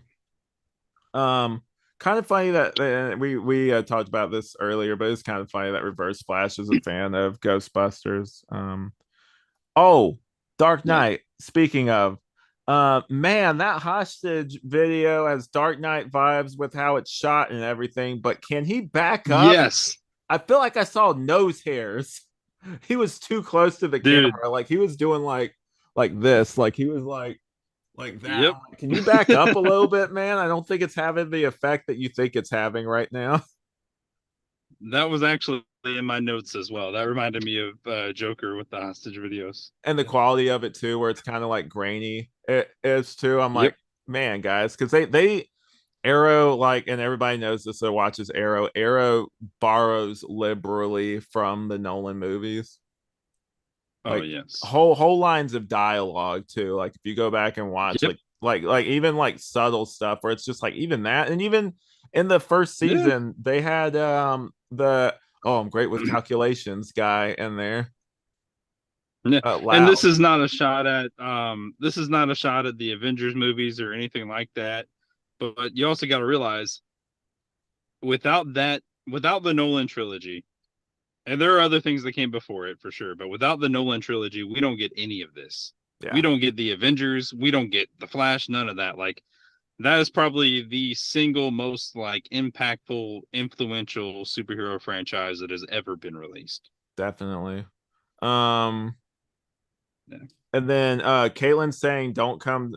Um kind of funny that we talked about this earlier, but it's kind of funny that Reverse Flash is a fan of Ghostbusters. Oh, Dark Yeah. Knight. Speaking of, man, that hostage video has Dark Knight vibes with how it's shot and everything. But can he back up? Yes, I feel like I saw nose hairs. He was too close to the dude. camera. Like he was doing like this. Like he was like that. Yep. I'm like, can you back up a little bit, man? I don't think it's having the effect that you think it's having right now. That was actually in my notes as well. That reminded me of Joker with the hostage videos. And the quality of it too, where it's kind of like grainy. It is too. I'm Yep. like, man, guys, because they Arrow, like, and everybody knows this that watches Arrow. Arrow borrows liberally from the Nolan movies. Oh Like yes. whole lines of dialogue too. Like if you go back and watch, Yep. like even like subtle stuff where it's just like even that, and even in the first Yeah. season, they had the oh, I'm great with calculations guy in there. Yeah. And Loud. this is not a shot at the Avengers movies or anything like that. But you also got to realize without the Nolan trilogy, and there are other things that came before it for sure, but without the Nolan trilogy, we don't get any of this. We Yeah. don't get the Avengers, we don't get the Flash, none of that. Like that is probably the single most like impactful, influential superhero franchise that has ever been released. Definitely. Um, Yeah. and then Caitlin saying don't come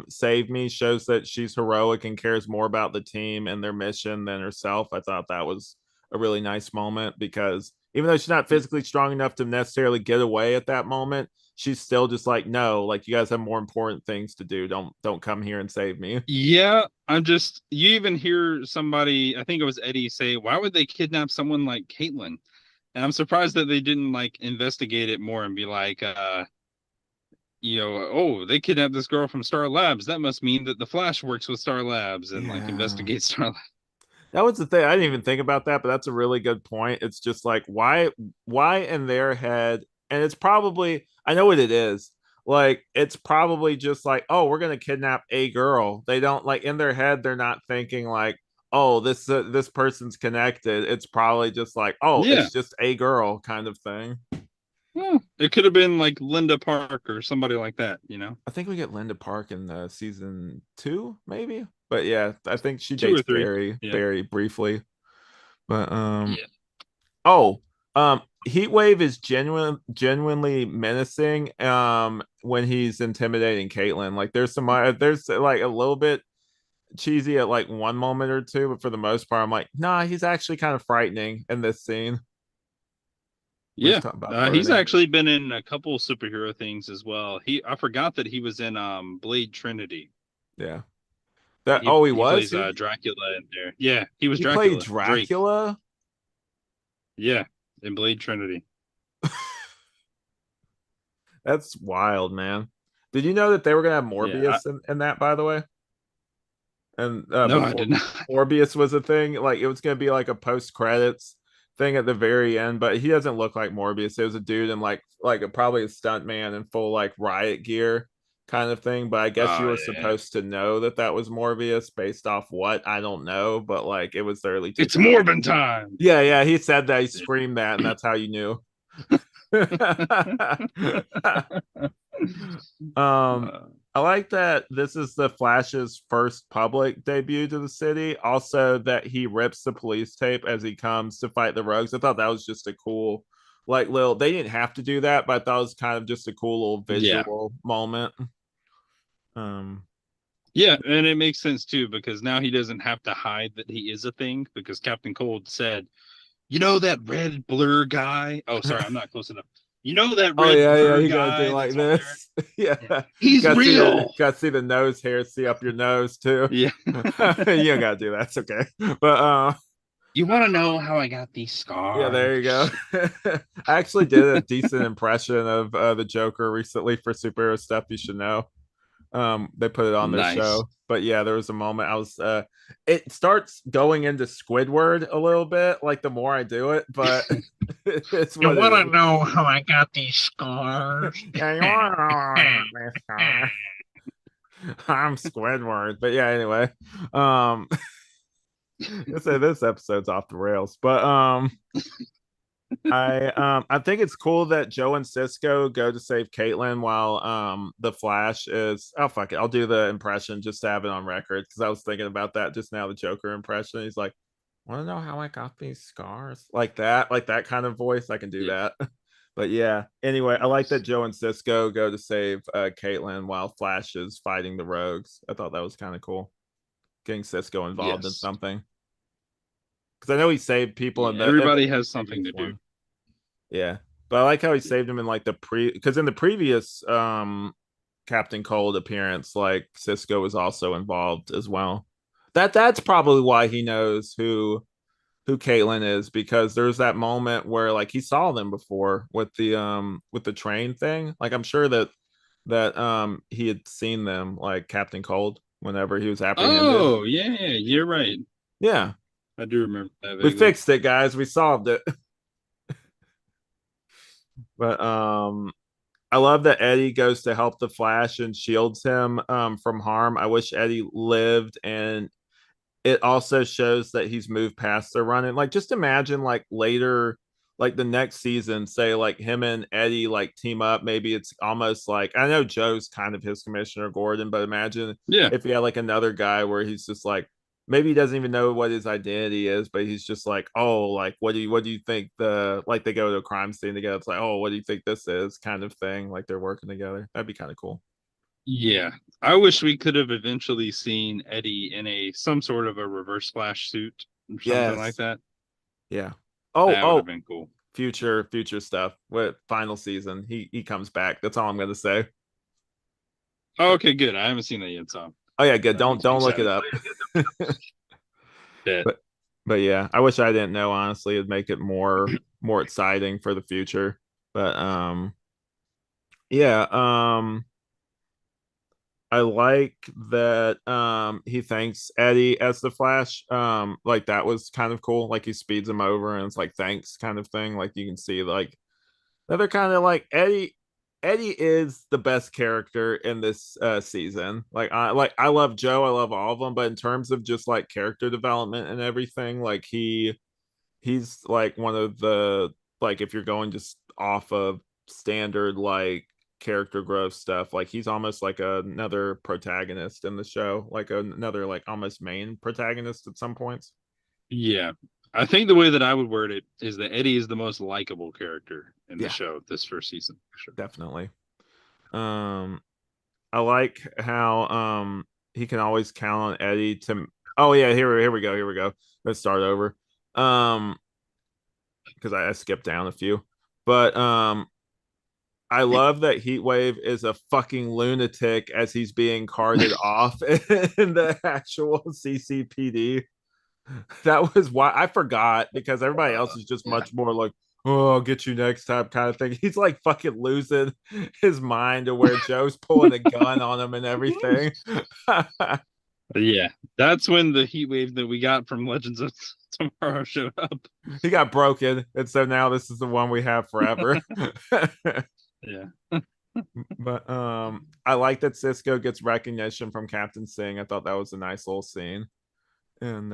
save me shows that she's heroic and cares more about the team and their mission than herself. I thought that was a really nice moment because even though she's not physically strong enough to necessarily get away at that moment, she's still just like, no, like you guys have more important things to do. Don't come here and save me. Yeah, I'm just you even hear somebody, I think it was Eddie, say, why would they kidnap someone like Caitlyn? And I'm surprised that they didn't like investigate it more and be like, oh, they kidnapped this girl from Star Labs. That must mean that the Flash works with Star Labs and like Yeah. investigate Star Labs. That was the thing. I didn't even think about that, but that's a really good point. It's just like why in their head, and it's probably I know what it is. Like it's probably just like, oh, we're gonna kidnap a girl. They don't like in their head, they're not thinking like, oh, this person's connected. It's probably just like, oh, Yeah. it's just a girl kind of thing. Well, it could have been like Linda Park or somebody like that, I think we get Linda Park in season 2, maybe. But yeah, I think she two dates or three. Barry Yeah. very briefly. But Yeah. oh, Heatwave is genuinely menacing when he's intimidating Caitlyn. Like there's like a little bit cheesy at like one moment or two, but for the most part, I'm like, nah, he's actually kind of frightening in this scene. We just Yeah. talking about He's flirting. actually been in a couple superhero things as well. I forgot that he was in Blade Trinity. Yeah. Yeah, That he oh he he was? plays Dracula in there. Yeah, he was He played Dracula, Drake. Dracula? Yeah, in Blade Trinity. That's wild, man. Did you know that they were gonna have Yeah. Morbius in that, by the way? And No, I before did not. Morbius was a thing, like it was gonna be like a post credits thing at the very end, but he doesn't look like Morbius. It was a dude in probably a stunt man in full like riot gear kind of thing. But I guess you Oh were yeah. supposed to know that that was Morbius based off what I don't know, but like it was the early It's 2000s. Morbin time. Yeah, yeah, he said that. He screamed that, and that's how you knew. Um, Uh, I like that this is the Flash's first public debut to the city. Also, that he rips the police tape as he comes to fight the Rogues. I thought that was just a cool, like, little. They didn't have to do that, but I thought it was kind of just a cool little yeah. visual moment. Um, Yeah, and it makes sense too because now he doesn't have to hide that he is a thing because Captain Cold said, "You know that red blur guy? Oh, sorry, I'm not close enough. You know that oh red yeah, yeah, blur you gotta do guy like that's on there? this. Yeah, Yeah. He's real." got to see the nose hair, see up your nose too. Yeah. You don't gotta do that. It's okay. But You want to know how I got these yeah, there you go. scars? I actually did a decent impression of the Joker recently for superhero stuff you should know. They put it on their Nice. show. But yeah, there was a moment I was it starts going into Squidward a little bit, like the more I do it, but it's You what it want to is. know how I got these scars? Yeah, you are this guy. I'm Squidward. But yeah, anyway. Um let's say this episode's off the rails. But I think it's cool that Joe and Cisco go to save Caitlin while the Flash is oh fuck it. I'll do the impression just to have it on record because I was thinking about that just now, the Joker impression. He's like, wanna know how I got these scars? Like that kind of voice. I can do Yeah. that. But yeah, anyway, I like that Joe and Cisco go to save Caitlin while Flash is fighting the rogues. I thought that was kind of cool. Getting Cisco involved in Yes. something. Because I know he saved people Yeah. in the Everybody has something previous to do. one. Yeah. But I like how he saved him in like the because in the previous Captain Cold appearance, like Cisco was also involved as well. That's probably why he knows who Caitlyn is, because there's that moment where like he saw them before with the train thing. Like I'm sure that he had seen them, like Captain Cold, whenever he was apprehended. Oh, yeah, you're right. Yeah. I do remember that We vaguely. fixed it, guys. We solved it. But I love that Eddie goes to help the Flash and shields him from harm. I wish Eddie lived, and it also shows that he's moved past the running. Like, just imagine like later, like the next season, say like him and Eddie like team up. Maybe it's almost like, I know Joe's kind of his Commissioner Gordon, but imagine Yeah. if he had like another guy where he's just like, maybe he doesn't even know what his identity is, but he's just like, oh, like what do you think, the like they go to a crime scene together? It's like, oh, what do you think this is, kind of thing. Like they're working together. That'd be kind of cool. Yeah. I wish we could have eventually seen Eddie in a some sort of a reverse flash suit or something like Yes. that. Yeah. Oh, That would have oh, been cool. future stuff with final season. He comes back. That's all I'm gonna say. Oh, okay, good. I haven't seen that yet, so Oh yeah, good. that Don't makes me don't look it excited. up. That but but yeah, I wish I didn't know, honestly. It'd make it more exciting for the future. But yeah, I like that he thanks Eddie as the Flash. Like that was kind of cool. Like he speeds him over and it's like thanks kind of thing. Like you can see like that they're kind of like Eddie is the best character in this season. Like I love Joe, I love all of them, but in terms of just like character development and everything, like he's like one of the, like if you're going just off of standard like character growth stuff, like he's almost like another protagonist in the show, like another like almost main protagonist at some points. yeah. I think the way that I would word it is that Eddie is the most likable character in the Yeah, show this first season, for sure. definitely. um I like how he can always count on Eddie to, oh yeah, here we go. Let's start over. Um because I skipped down a few. But I love that Heatwave is a fucking lunatic as he's being carted off in the actual CCPD. That was why I forgot, because everybody else is just Yeah. much more like, oh, I'll get you next time kind of thing. He's like fucking losing his mind to where Joe's pulling a gun on him and everything. Yeah. That's when the heat wave that we got from Legends of Tomorrow showed up. He got broken. And so now this is the one we have forever. Yeah. But I like that Cisco gets recognition from Captain Singh. I thought that was a nice little scene. And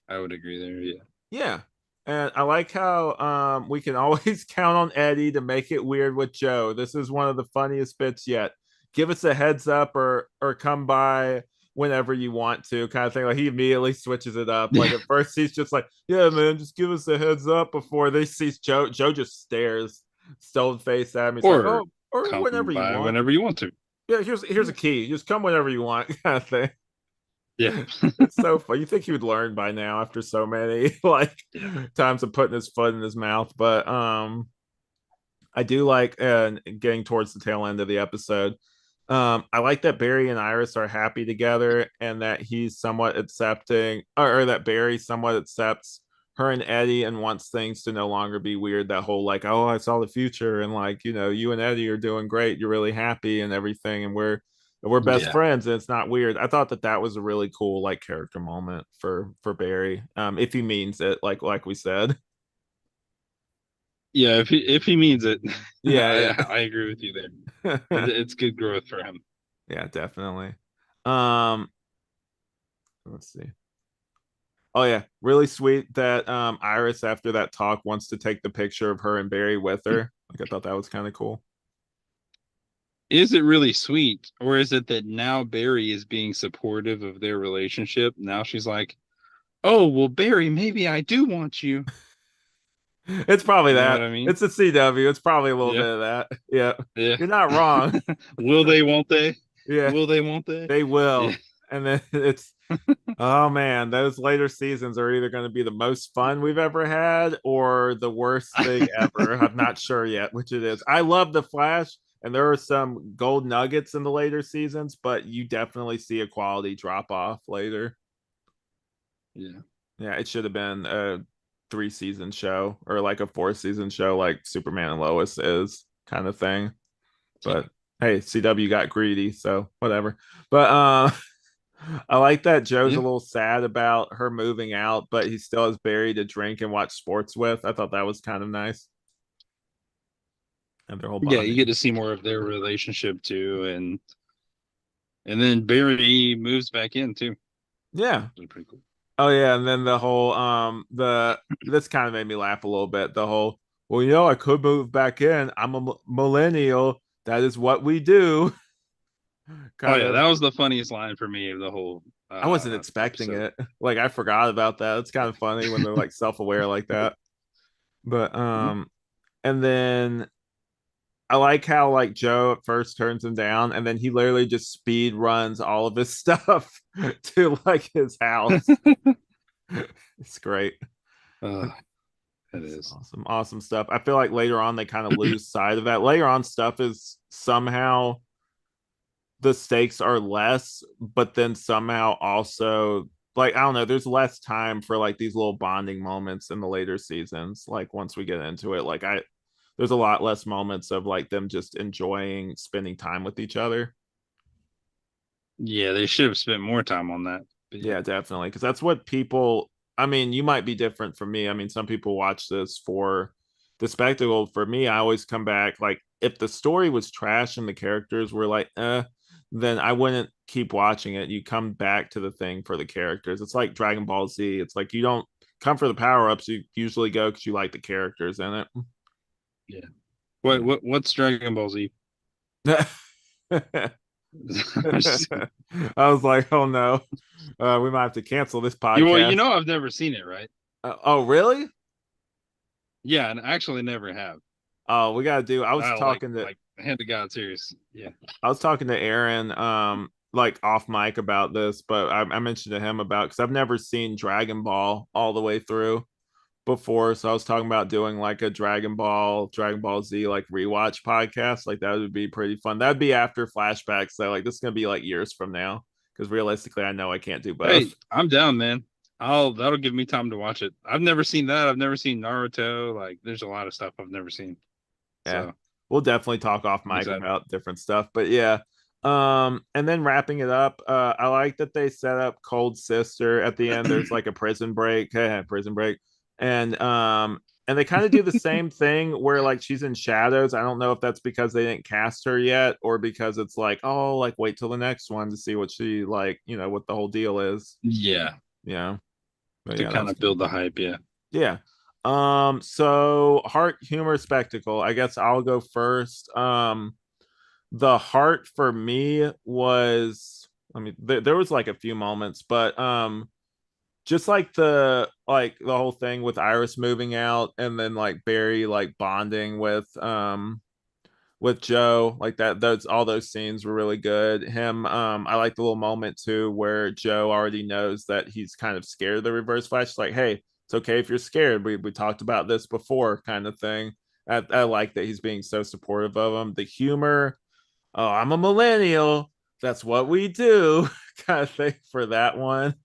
I would agree there. Yeah. yeah. And I like how we can always count on Eddie to make it weird with Joe. This is one of the funniest bits yet. Give us a heads up or come by whenever you want to, kind of thing. Like he immediately switches it up. Like Yeah. at first he's just like, yeah, man, just give us a heads up before they see Joe. Joe just stares stone face at me. He's like, Or oh, or come whenever you by want. whenever you want to. Yeah, here's a key. Just come whenever you want, kind of thing. Yeah. It's so fun. You think he would learn by now after so many like Yeah. times of putting his foot in his mouth. But I do like getting towards the tail end of the episode. I like that Barry and Iris are happy together, and that he's somewhat accepting, or that Barry somewhat accepts her and Eddie and wants things to no longer be weird. That whole like, oh, I saw the future, and like, you and Eddie are doing great. You're really happy and everything, and we're best Yeah. friends, and it's not weird. I thought that was a really cool like character moment for Barry, if he means it, like we said. Yeah. If he means it, Yeah, yeah. I agree with you there. It's good growth for him. Yeah, definitely. Um, let's see. Oh yeah, really sweet that Iris after that talk wants to take the picture of her and Barry with her. Like I thought that was kind of cool. Is it really sweet, or is it that now Barry is being supportive of their relationship? Now she's like, "Oh, well, Barry, maybe I do want you." It's probably You know what that. I mean? It's a CW. It's probably a little Yeah. bit of that. Yeah. Yeah. You're not wrong. Will they? Won't they? Yeah, Will they? Won't they? they Yeah. will. And then it's, oh man, those later seasons are either going to be the most fun we've ever had or the worst thing ever. I'm not sure yet which it is. I love the Flash, and there are some gold nuggets in the later seasons, but you definitely see a quality drop off later. Yeah. Yeah, it should have been a 3 season show or like a 4 season show, like Superman and Lois is, kind of thing. Yeah. But hey, CW got greedy, so whatever. But I like that Joe's a Yeah. little sad about her moving out, but he still has Barry to drink and watch sports with. I thought that was kind of nice. And their whole Yeah. You get bonding. to see more of their relationship too, and then Barry moves back in too. Yeah. Which is pretty cool. Oh yeah, and then the whole this kind of made me laugh a little bit. The whole, well, I could move back in. I'm a millennial. That is what we do. Oh Kind yeah, of. that was the funniest line for me of the whole I wasn't expecting episode. it. Like I forgot about that. It's kind of funny when they're like self-aware like that. But Mhm. and then I like how like Joe at first turns him down and then he literally just speed runs all of his stuff to like his house. It's great. Uh, it It's is. awesome. Awesome stuff. I feel like later on they kind of lose sight of that. Later on stuff is somehow the stakes are less, but then somehow also like I don't know, there's less time for like these little bonding moments in the later seasons. Like once we get into it, like I there's a lot less moments of like them just enjoying spending time with each other. Yeah, they should have spent more time on that. But yeah. Yeah, definitely. Because that's what people, I mean, you might be different from me. I mean, some people watch this for the spectacle. For me, I always come back. Like, if the story was trash and the characters were like, then I wouldn't keep watching it. You come back to the thing for the characters. It's like Dragon Ball Z. It's like you don't come for the power ups. You usually go because you like the characters in it. Yeah. What's Dragon Ball Z? Yeah. I'm just- I was like, oh no, we might have to cancel this you podcast. know I've never seen it, right? Oh, really? Yeah, and I actually never have. Oh, we gotta do. Like hand to God serious. Yeah. I was talking to Aaron, like off mic about this, but I mentioned to him about because I've never seen Dragon Ball all the way through before, so I was talking about doing like a Dragon Ball Z like rewatch podcast. Like that would be pretty fun. That'd be after flashbacks. So like this is gonna be like years from now because realistically, I know I can't do both. Hey, I'm down, man. I'll That'll give me time to watch it. I've never seen that. I've never seen Naruto. Like there's a lot of stuff I've never seen. Yeah, So we'll definitely talk off I'm mic excited. about different stuff, but yeah. And then wrapping it up, I like that they set up Cold Sister at the end. There's like a prison break, prison break, and and they kind of do the same thing where like she's in shadows. I don't know if that's because they didn't cast her yet or because it's like, oh, like wait till the next one to see what she like, what the whole deal is. Yeah, Yeah, but to yeah, that kind was of kind of build the fun. hype. Yeah. Yeah. So heart, humor, spectacle. I guess I'll go first. The heart for me was, I mean, there was like a few moments, but just like the whole thing with Iris moving out and then like Barry like bonding with Joe, like that, those all those scenes were really good. I like the little moment too where Joe already knows that he's kind of scared of the reverse flash. It's like, hey, it's okay if you're scared. We talked about this before, kind of thing. I like that he's being so supportive of him. The humor, oh, I'm a millennial. That's what we do, kind of thing for that one.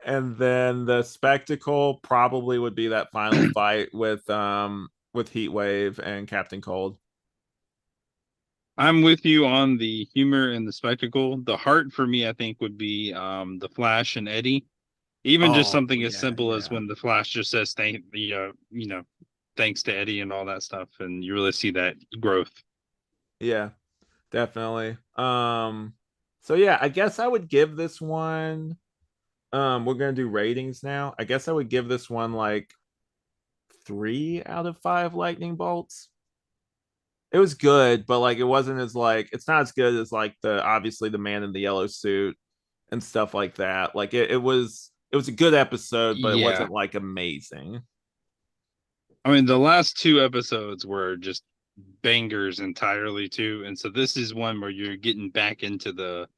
And then the spectacle probably would be that final fight with Heatwave and Captain Cold. I'm with you on the humor and the spectacle. The heart for me, I think, would be the Flash and Eddie. Even just Oh something as yeah, simple as yeah. when the Flash just says thanks to Eddie and all that stuff, and you really see that growth. Yeah, definitely. So yeah, I guess I would give this one we're gonna do ratings now. I guess I would give this one like 3 out of 5 lightning bolts. It was good, but like it wasn't as like it's not as good as like the obviously the man in the yellow suit and stuff like that. Like it was a good episode, but it Yeah. wasn't like amazing. I mean, the last two episodes were just bangers entirely too, and so this is one where you're getting back into the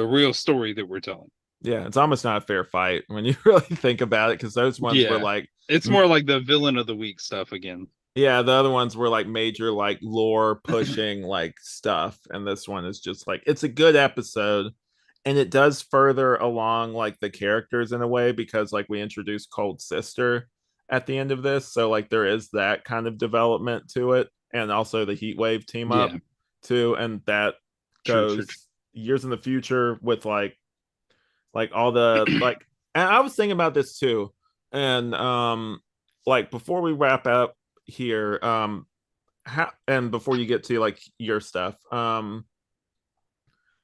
real story that we're telling. Yeah, it's almost not a fair fight when you really think about it, because those ones were Yeah. like It's more like the villain of the week stuff again. yeah, the other ones were like major like lore pushing like stuff, and this one is just like it's a good episode, and it does further along like the characters in a way because like we introduced Cold Sister at the end of this, so like there is that kind of development to it, and also the Heatwave team up Yeah. too, and that True. goes years in the future with like all the like. And I was thinking about this too, and like before we wrap up here, how and before you get to like your stuff,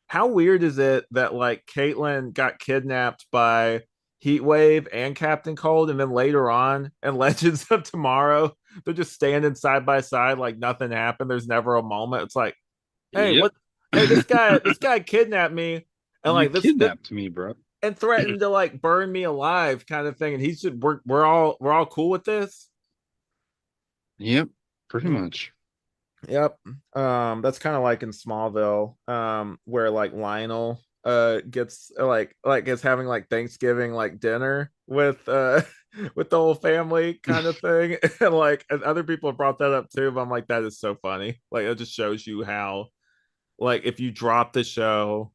how weird is it that like Caitlin got kidnapped by Heatwave and Captain Cold, and then later on and Legends of Tomorrow, they're just standing side by side like nothing happened. There's never a moment. It's like, hey, Yep. what? Hey, this guy kidnapped me, and You like this kidnapped me, bro. and threatened to like burn me alive, kind of thing. And he's just we're all cool with this. Yep. Pretty Mm, much. yep. That's kind of like in Smallville, where like Lionel gets like is having like Thanksgiving like dinner with with the whole family kind of thing. And like and other people have brought that up too, but I'm like, that is so funny. Like it just shows you how like if you drop the show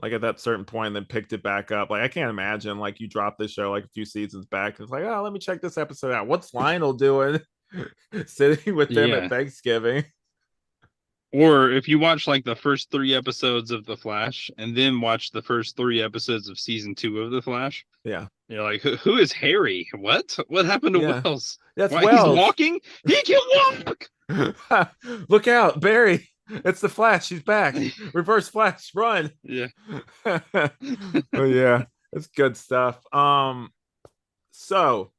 like at that certain point and then picked it back up. Like I can't imagine like you drop this show like a few seasons back. It's like, oh, let me check this episode out. What's Lionel doing sitting with them at Yeah. Thanksgiving? Or if you watch like the first three episodes of The Flash and then watch the first three episodes of season two of The Flash, Yeah. you're like, who is Harry? What? What happened to Yeah. Wells? That's Why he's Wells. walking? He can walk. Look out, Barry. It's the Flash. He's back. Reverse Flash, run. Yeah. Oh yeah, it's good stuff. So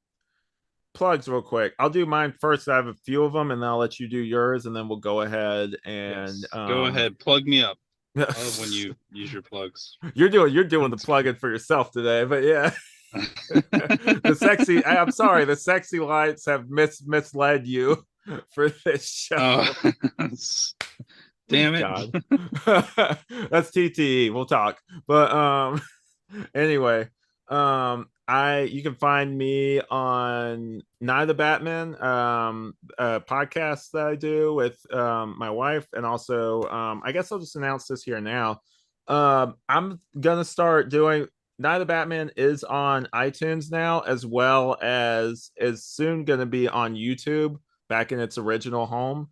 plugs real quick. I'll do mine first. I have a few of them, and then I'll let you do yours, and then we'll go ahead and Yes. Go ahead. Plug me up. I love when you're you use your plugs. doing the plug-in for yourself today, but yeah. The sexy I'm sorry, the sexy lights have misled you for this show. Oh, damn it. God. That's TTE. We'll talk. But anyway, I you can find me on Night of the Batman podcast that I do with my wife, and also I guess I'll just announce this here now. I'm gonna start doing Night of the Batman is on iTunes now, as well as is soon gonna be on YouTube back in its original home.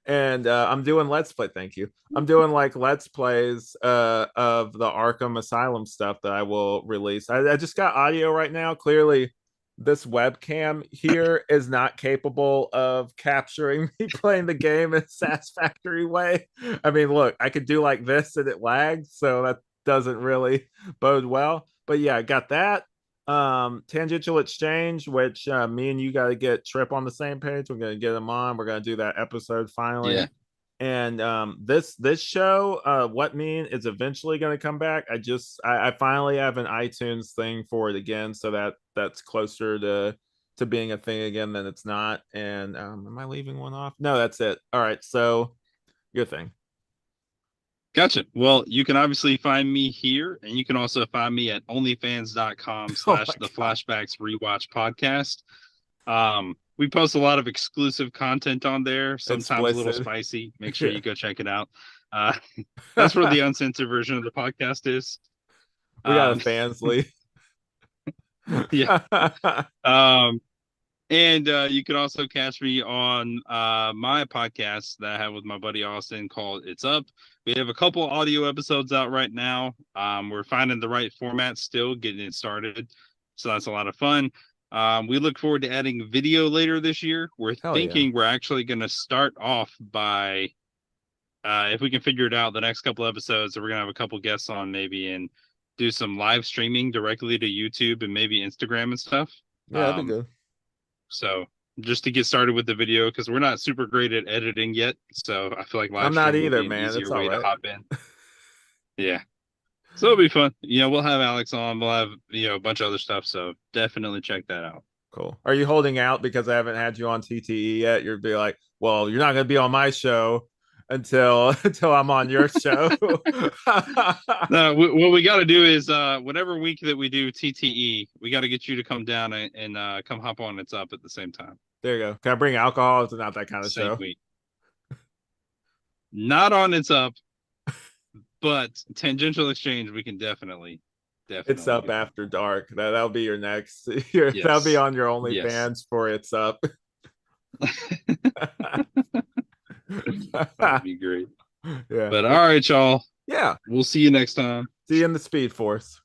And I'm doing let's play. Thank you. I'm doing like let's plays of the Arkham Asylum stuff that I will release. I just got audio right now. Clearly, this webcam here is not capable of capturing me playing the game in a satisfactory way. I mean, look, I could do like this and it lags, so that doesn't really bode well. But yeah, I got that. Tangential exchange, which me and you got to get Trip on the same page. We're gonna get him on. We're gonna do that episode finally. Yeah. And this show, what mean is eventually gonna come back. I finally have an iTunes thing for it again, so that's closer to being a thing again than it's not. And am I leaving one off? No, that's it. All right, so your thing. Gotcha. Well, you can obviously find me here, and you can also find me at Oh onlyfans.com/the my god, Flashbacks Rewatch podcast. We post a lot of exclusive content on there, sometimes a little explicit. spicy. Make sure Yeah. you go check it out. Uh, that's where the uncensored version of the podcast is. We got a Um, fans lead. yeah. Um, and you can also catch me on my podcast that I have with my buddy Austin called It's Up. We have a couple audio episodes out right now. We're finding the right format still, getting it started. So that's a lot of fun. We look forward to adding video later this year. We're Hell yeah. thinking we're actually going to start off by, if we can figure it out, the next couple episodes, we're going to have a couple guests on maybe and do some live streaming directly to YouTube and maybe Instagram and stuff. Yeah, that'd be Um, good. so just to get started with the video, because we're not super great at editing yet. So I feel like live I'm not stream will either, be an man. It's easier all way to right. hop in. Yeah. So it'll be fun. We'll have Alex on. We'll have, a bunch of other stuff. So definitely check that out. Cool. Are you holding out because I haven't had you on TTE yet? You'd be like, well, you're not going to be on my show until until I'm on your show. No, what we got to do is whatever week that we do TTE, we got to get you to come down and come hop on. It's Up at the same time. There you go. Can I bring alcohol? It's not that kind of Same show. week. Not on It's Up, but tangential exchange we can definitely It's definitely up do. after dark. That'll be your next. That'll be Yes. on your Yes. OnlyFans for It's Up. That'd be great. Yeah. But all right, y'all. Yeah. We'll see you next time. See you in the Speed Force.